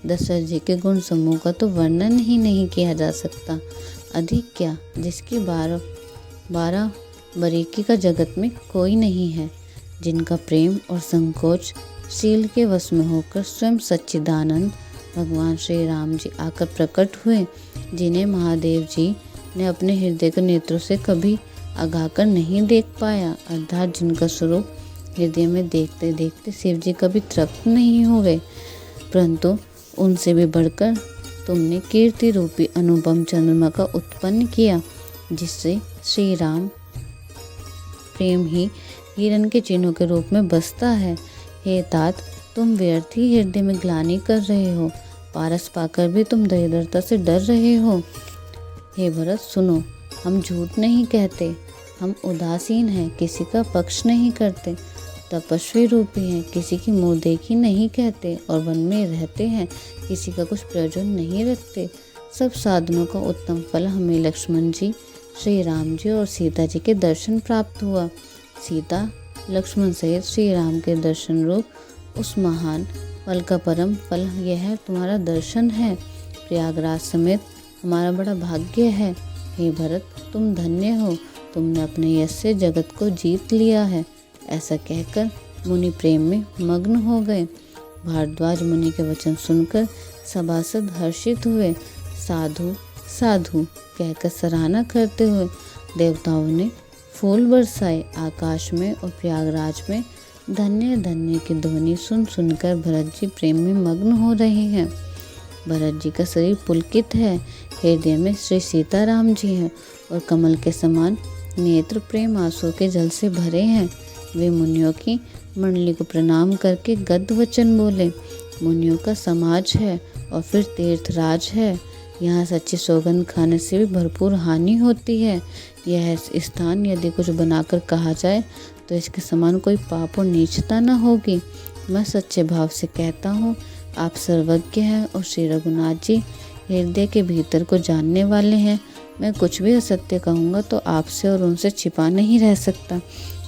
दशरथ जी के गुण समूह का तो वर्णन ही नहीं किया जा सकता। अधिक क्या, जिसकी 12 बरीकी का जगत में कोई नहीं है, जिनका प्रेम और संकोच शील के वश में होकर स्वयं सच्चिदानंद भगवान श्री राम जी आकर प्रकट हुए, जिन्हें महादेव जी ने अपने हृदय के नेत्रों से कभी आगाकर नहीं देख पाया, अर्थात जिनका स्वरूप हृदय में देखते देखते शिव जी कभी तृप्त नहीं हुए। परंतु उनसे भी बढ़कर तुमने कीर्ति रूपी अनुपम चंद्रमा का उत्पन्न किया, जिससे श्री राम प्रेम ही हिरण के चिन्हों के रूप में बसता है। हे तात, तुम व्यर्थ ही हृदय में ग्लानि कर रहे हो, पारस पाकर भी तुम दरिद्रता से डर रहे हो। हे भरत, सुनो, हम झूठ नहीं कहते, हम उदासीन हैं, किसी का पक्ष नहीं करते, तपस्वी रूपी हैं, किसी की मुँह देखी नहीं कहते और वन में रहते हैं, किसी का कुछ प्रयोजन नहीं रखते। सब साधनों का उत्तम फल हमें लक्ष्मण जी, श्री राम जी और सीता जी के दर्शन प्राप्त हुआ। सीता लक्ष्मण सहित श्री राम के दर्शन रूप उस महान फल का परम फल यह है तुम्हारा दर्शन है। प्रयागराज समेत हमारा बड़ा भाग्य है। हे भरत, तुम धन्य हो, तुमने अपने यश से जगत को जीत लिया है। ऐसा कहकर मुनि प्रेम में मग्न हो गए। भारद्वाज मुनि के वचन सुनकर सभासद हर्षित हुए। साधु साधु कहकर सराहना करते हुए देवताओं ने फूल बरसाए। आकाश में और प्रयागराज में धन्य धन्य की ध्वनि सुन सुनकर भरत जी प्रेम में मग्न हो रहे हैं। भरत जी का शरीर पुलकित है, हृदय में श्री सीताराम जी हैं और कमल के समान नेत्र प्रेम आंसू के जल से भरे हैं। वे मुनियों की मंडली को प्रणाम करके गद्य वचन बोले। मुनियों का समाज है और फिर तीर्थराज है। यहाँ सच्ची सौगंध खाने से भी भरपूर हानि होती है। यह स्थान यदि कुछ बनाकर कहा जाए तो इसके समान कोई पाप और नीचता न होगी। मैं सच्चे भाव से कहता हूँ, आप सर्वज्ञ हैं और श्री रघुनाथ जी हृदय के भीतर को जानने वाले हैं। मैं कुछ भी असत्य कहूँगा तो आपसे और उनसे छिपा नहीं रह सकता।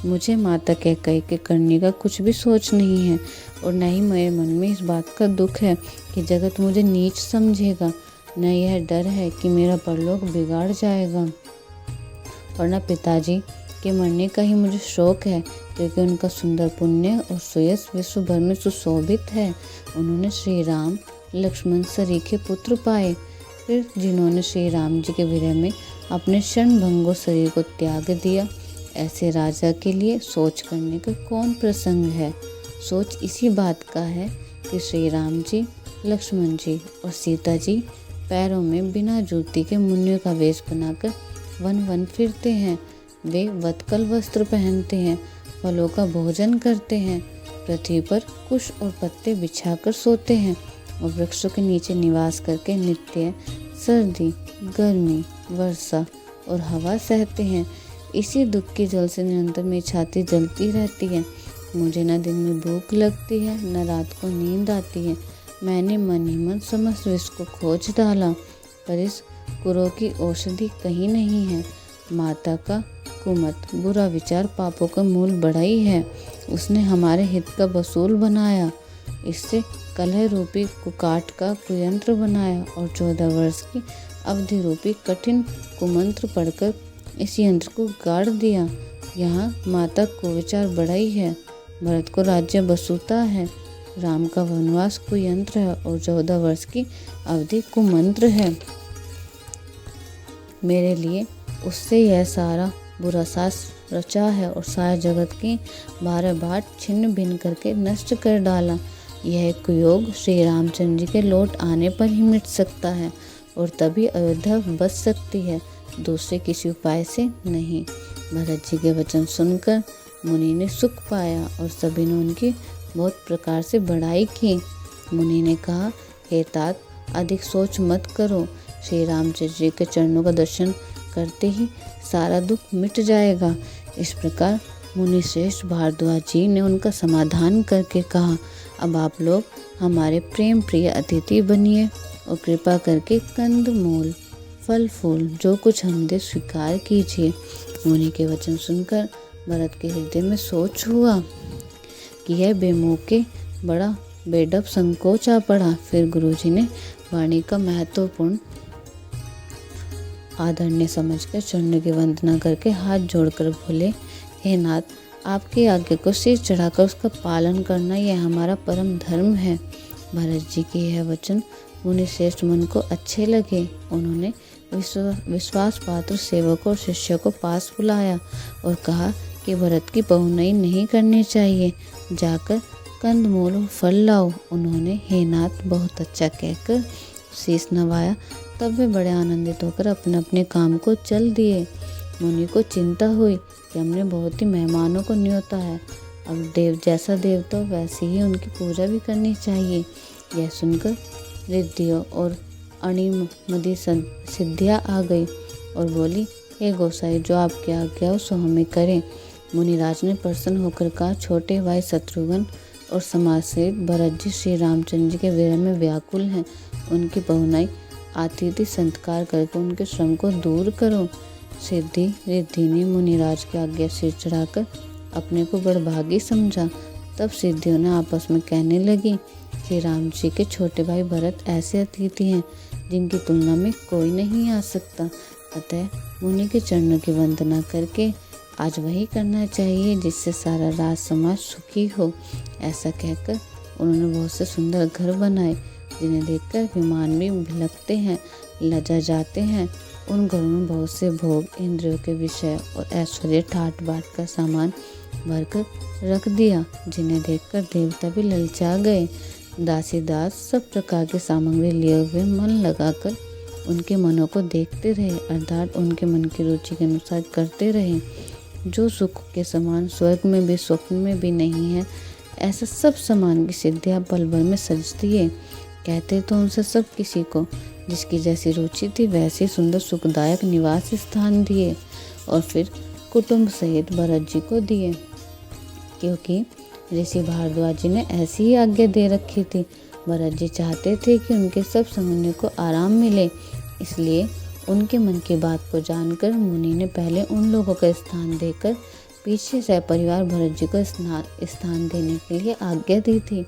मुझे माता कैकेयी के करने का कुछ भी सोच नहीं है और न ही मेरे मन में इस बात का दुख है कि जगत मुझे नीच समझेगा, न यह डर है कि मेरा परलोक बिगाड़ जाएगा। और न पिताजी के मरने का ही मुझे शोक है, क्योंकि उनका सुंदर पुण्य और सुयश विश्व भर में सुशोभित है। उन्होंने श्री राम लक्ष्मण सरीखे पुत्र पाए, फिर जिन्होंने श्री राम जी के विरह में अपने क्षणभंगुर शरीर को त्याग दिया। ऐसे राजा के लिए सोच करने का कौन प्रसंग है। सोच इसी बात का है कि श्री राम जी, लक्ष्मण जी और सीता जी पैरों में बिना जूती के मुनियों का वेश बनाकर वन वन फिरते हैं। वे वत्कल वस्त्र पहनते हैं, फलों का भोजन करते हैं, पृथ्वी पर कुश और पत्ते बिछाकर सोते हैं और वृक्षों के नीचे निवास करके नित्य सर्दी, गर्मी, वर्षा और हवा सहते हैं। इसी दुख के जल से निरंतर मेरी छाती जलती रहती है। मुझे न दिन में भूख लगती है, न रात को नींद आती है। मैंने मन ही मन समस्त विश्व को खोज डाला, पर इस कुरों की औषधि कहीं नहीं है। माता का कुमत बुरा विचार पापों का मूल बढ़ाई है। उसने हमारे हित का वसूल बनाया, इससे कलह रूपी कुकाट का कुयंत्र बनाया और 14 वर्ष की अवधि रूपी कठिन कुमंत्र पढ़कर इस यंत्र को गाड़ दिया। यहाँ माता को विचार बढ़ाई है, भरत को राज्य बसूता है, राम का वनवास कुयंत्र है और 14 वर्ष की अवधि कुमंत्र है। मेरे लिए उससे यह सारा बुरा सास रचा है और सारे जगत की 12 बाट छिन्न भिन्न करके नष्ट कर डाला। यह कुयोग श्री रामचंद्र जी के लौट आने पर ही मिट सकता है और तभी अयोध्या बच सकती है, दूसरे किसी उपाय से नहीं। भरत जी के वचन सुनकर मुनि ने सुख पाया और सभी ने उनकी बहुत प्रकार से बड़ाई की। मुनि ने कहा, हे तात, अधिक सोच मत करो, श्री रामचंद्र जी के चरणों का दर्शन करते ही सारा दुख मिट जाएगा। इस प्रकार मुनि श्रेष्ठ भारद्वाज जी ने उनका समाधान करके कहा, अब आप लोग हमारे प्रेम प्रिय अतिथि बनिए और कृपा करके कंद मूल फल फूल जो कुछ हम दे स्वीकार कीजिए। मुनि के वचन सुनकर भरत के हृदय में सोच हुआ कि यह बेमौके बड़ा बेडब संकोच आ पड़ा। फिर गुरुजी ने वाणी का महत्वपूर्ण आदरणीय समझकर चरणों की वंदना करके हाथ जोड़कर बोले, हे नाथ, आपकी आज्ञा को सिर चढ़ाकर उसका पालन करना यह हमारा परम धर्म है। भरत जी के यह वचन मुनि श्रेष्ठ मन को अच्छे लगे। उन्होंने विश्वास पात्र सेवकों और शिष्यों को पास बुलाया और कहा कि भरत की बहुनई नहीं करनी चाहिए, जाकर कंदमूल और फल लाओ। उन्होंने हे नाथ बहुत अच्छा कहकर शीश नवाया। तब वे बड़े आनंदित होकर अपने अपने काम को चल दिए। मुनि को चिंता हुई कि हमने बहुत ही मेहमानों को न्योता है, अब देव जैसा देवता वैसी ही उनकी पूजा भी करनी चाहिए। यह सुनकर रिद्धियों और अणिमदी सिद्धियाँ आ गई और बोली, हे गोसाई, जो आपकी आज्ञा हो सो हमें करें। मुनिराज ने प्रसन्न होकर कहा, छोटे भाई शत्रुघ्न और समाज से भरत जी श्री रामचंद्र जी के विरह में व्याकुल हैं, उनकी बहुनाई अतिथि संस्कार करके उनके श्रम को दूर करो। सिद्धि रिद्धि ने मुनिराज की आज्ञा सिर चढ़ाकर अपने को बड़भागी समझा। तब सिद्धियों ने आपस में कहने लगी, श्री राम जी के छोटे भाई भरत ऐसे अतिथि हैं जिनकी तुलना में कोई नहीं आ सकता। अतः मुनि के चरणों की वंदना करके आज वही करना चाहिए जिससे सारा राज समाज सुखी हो। ऐसा कहकर उन्होंने बहुत से सुंदर घर बनाए जिन्हें देखकर विमान भी भिलकते हैं, लजा जाते हैं। उन घरों में बहुत से भोग, इंद्रियों के विषय और ऐश्वर्य ठाट बाट का सामान भरकर रख दिया, जिन्हें देखकर देवता भी ललचा गए। दासी दास सब प्रकार की सामग्री लिए हुए मन लगाकर उनके मनों को देखते रहे, अर्थात उनके मन की रुचि के अनुसार करते रहे। जो सुख के समान स्वर्ग में भी स्वप्न में भी नहीं है, ऐसा सब समान की सिद्धियां पल भर में सज दिए। कहते तो उनसे सब किसी को जिसकी जैसी रुचि थी वैसे सुंदर सुखदायक निवास स्थान दिए और फिर कुटुंब सहित भरत जी को दिए, क्योंकि ऋषि भारद्वाज जी ने ऐसी ही आज्ञा दे रखी थी। भरत जी चाहते थे कि उनके सब समझने को आराम मिले, इसलिए उनके मन की बात को जानकर मुनि ने पहले उन लोगों का स्थान देकर पीछे से परिवार भरत जी को स्थान देने के लिए आज्ञा दी थी।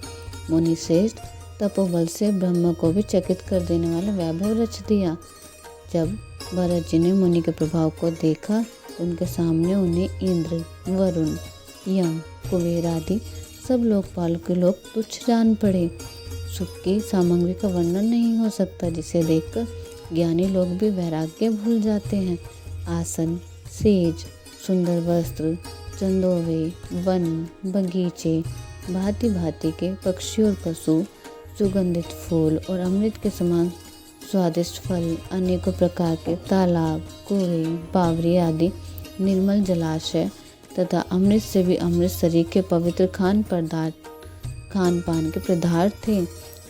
मुनि श्रेष्ठ तपोबल से ब्रह्म को भी चकित कर देने वाला वैभव रच दिया। जब भरत जी ने मुनि के प्रभाव को देखा तो उनके सामने उन्हें इंद्र, वरुण, यम, कुबेर आदि सब लोकपाल के लोग तुच्छ जान पड़े। सुख की सामग्री का वर्णन नहीं हो सकता, जिसे देखकर ज्ञानी लोग भी वैराग्य भूल जाते हैं। आसन, सेज, सुंदर वस्त्र, चंदोवे, वन, बगीचे, भांति भांति के पक्षी और पशु, सुगंधित फूल और अमृत के समान स्वादिष्ट फल, अनेकों प्रकार के तालाब, कुएं, बावरी आदि निर्मल जलाशय तथा अमृत से भी अमृत शरीर के पवित्र खान पान के पदार्थ थे,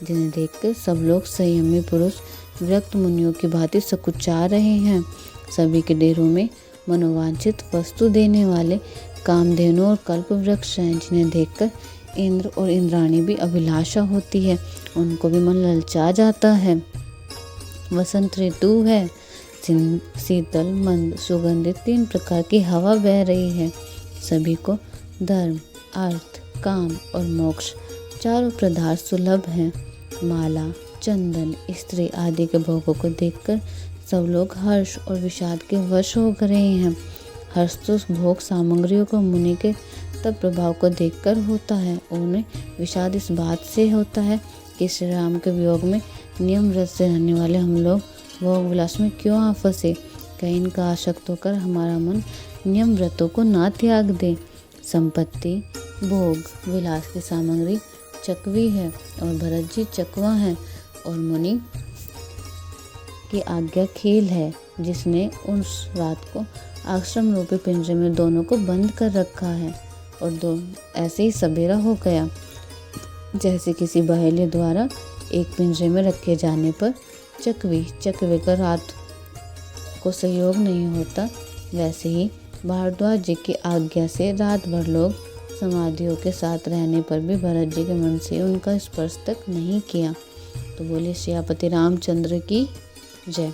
जिन्हें देखकर सब लोग संयमी पुरुष विरक्त मुनियों की भांति सकुचा रहे हैं। सभी के डेरों में मनोवांछित वस्तु देने वाले कामधेनु और कल्प वृक्ष हैं, जिन्हें देखकर इंद्र और इंद्राणी भी अभिलाषा होती है, उनको भी मन ललचा जाता है। वसंत ऋतु है, शीतल, मंद, सुगंधित 3 प्रकार की हवा बह रही है। सभी को धर्म, अर्थ, काम और मोक्ष चारों पदार्थ सुलभ हैं। माला, चंदन, स्त्री आदि के भोगों को देखकर सब लोग हर्ष और विषाद के वश हो रहे हैं। हर्ष तो भोग सामग्रियों को मुनि के तब प्रभाव को देखकर होता है, उन्हें विषाद इस बात से होता है कि श्री राम के वियोग में नियम व्रत से रहने वाले हम लोग भोग विलास में क्यों आ फंसे। कहीं इनका आसक्त होकर हमारा मन नियम व्रतों को ना त्याग दे। संपत्ति, भोग, विलास की सामग्री चकवी है और भरत जी चकवा है, और मुनि की आज्ञा खेल है, जिसने उस रात को आश्रम रूपी पिंजरे में दोनों को बंद कर रखा है। और ऐसे ही सवेरा हो गया। जैसे किसी बहेले द्वारा एक पिंजरे में रखे जाने पर चकवे का रात को सहयोग नहीं होता, वैसे ही भारद्वाज जी की आज्ञा से रात भर लोग समाधियों के साथ रहने पर भी भरत जी के मन से उनका स्पर्श तक नहीं किया। तो बोले सियापति रामचंद्र की जय।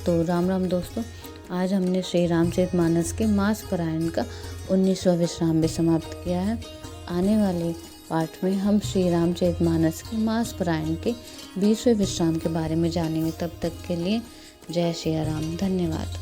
तो राम राम दोस्तों, आज हमने श्री रामचरितमानस के मास पारायण का 19वां विश्राम भी समाप्त किया है। आने वाले पाठ में हम श्री रामचरितमानस के मास पारायण के 20वें विश्राम के बारे में जानेंगे। तब तक के लिए जय श्री राम, धन्यवाद।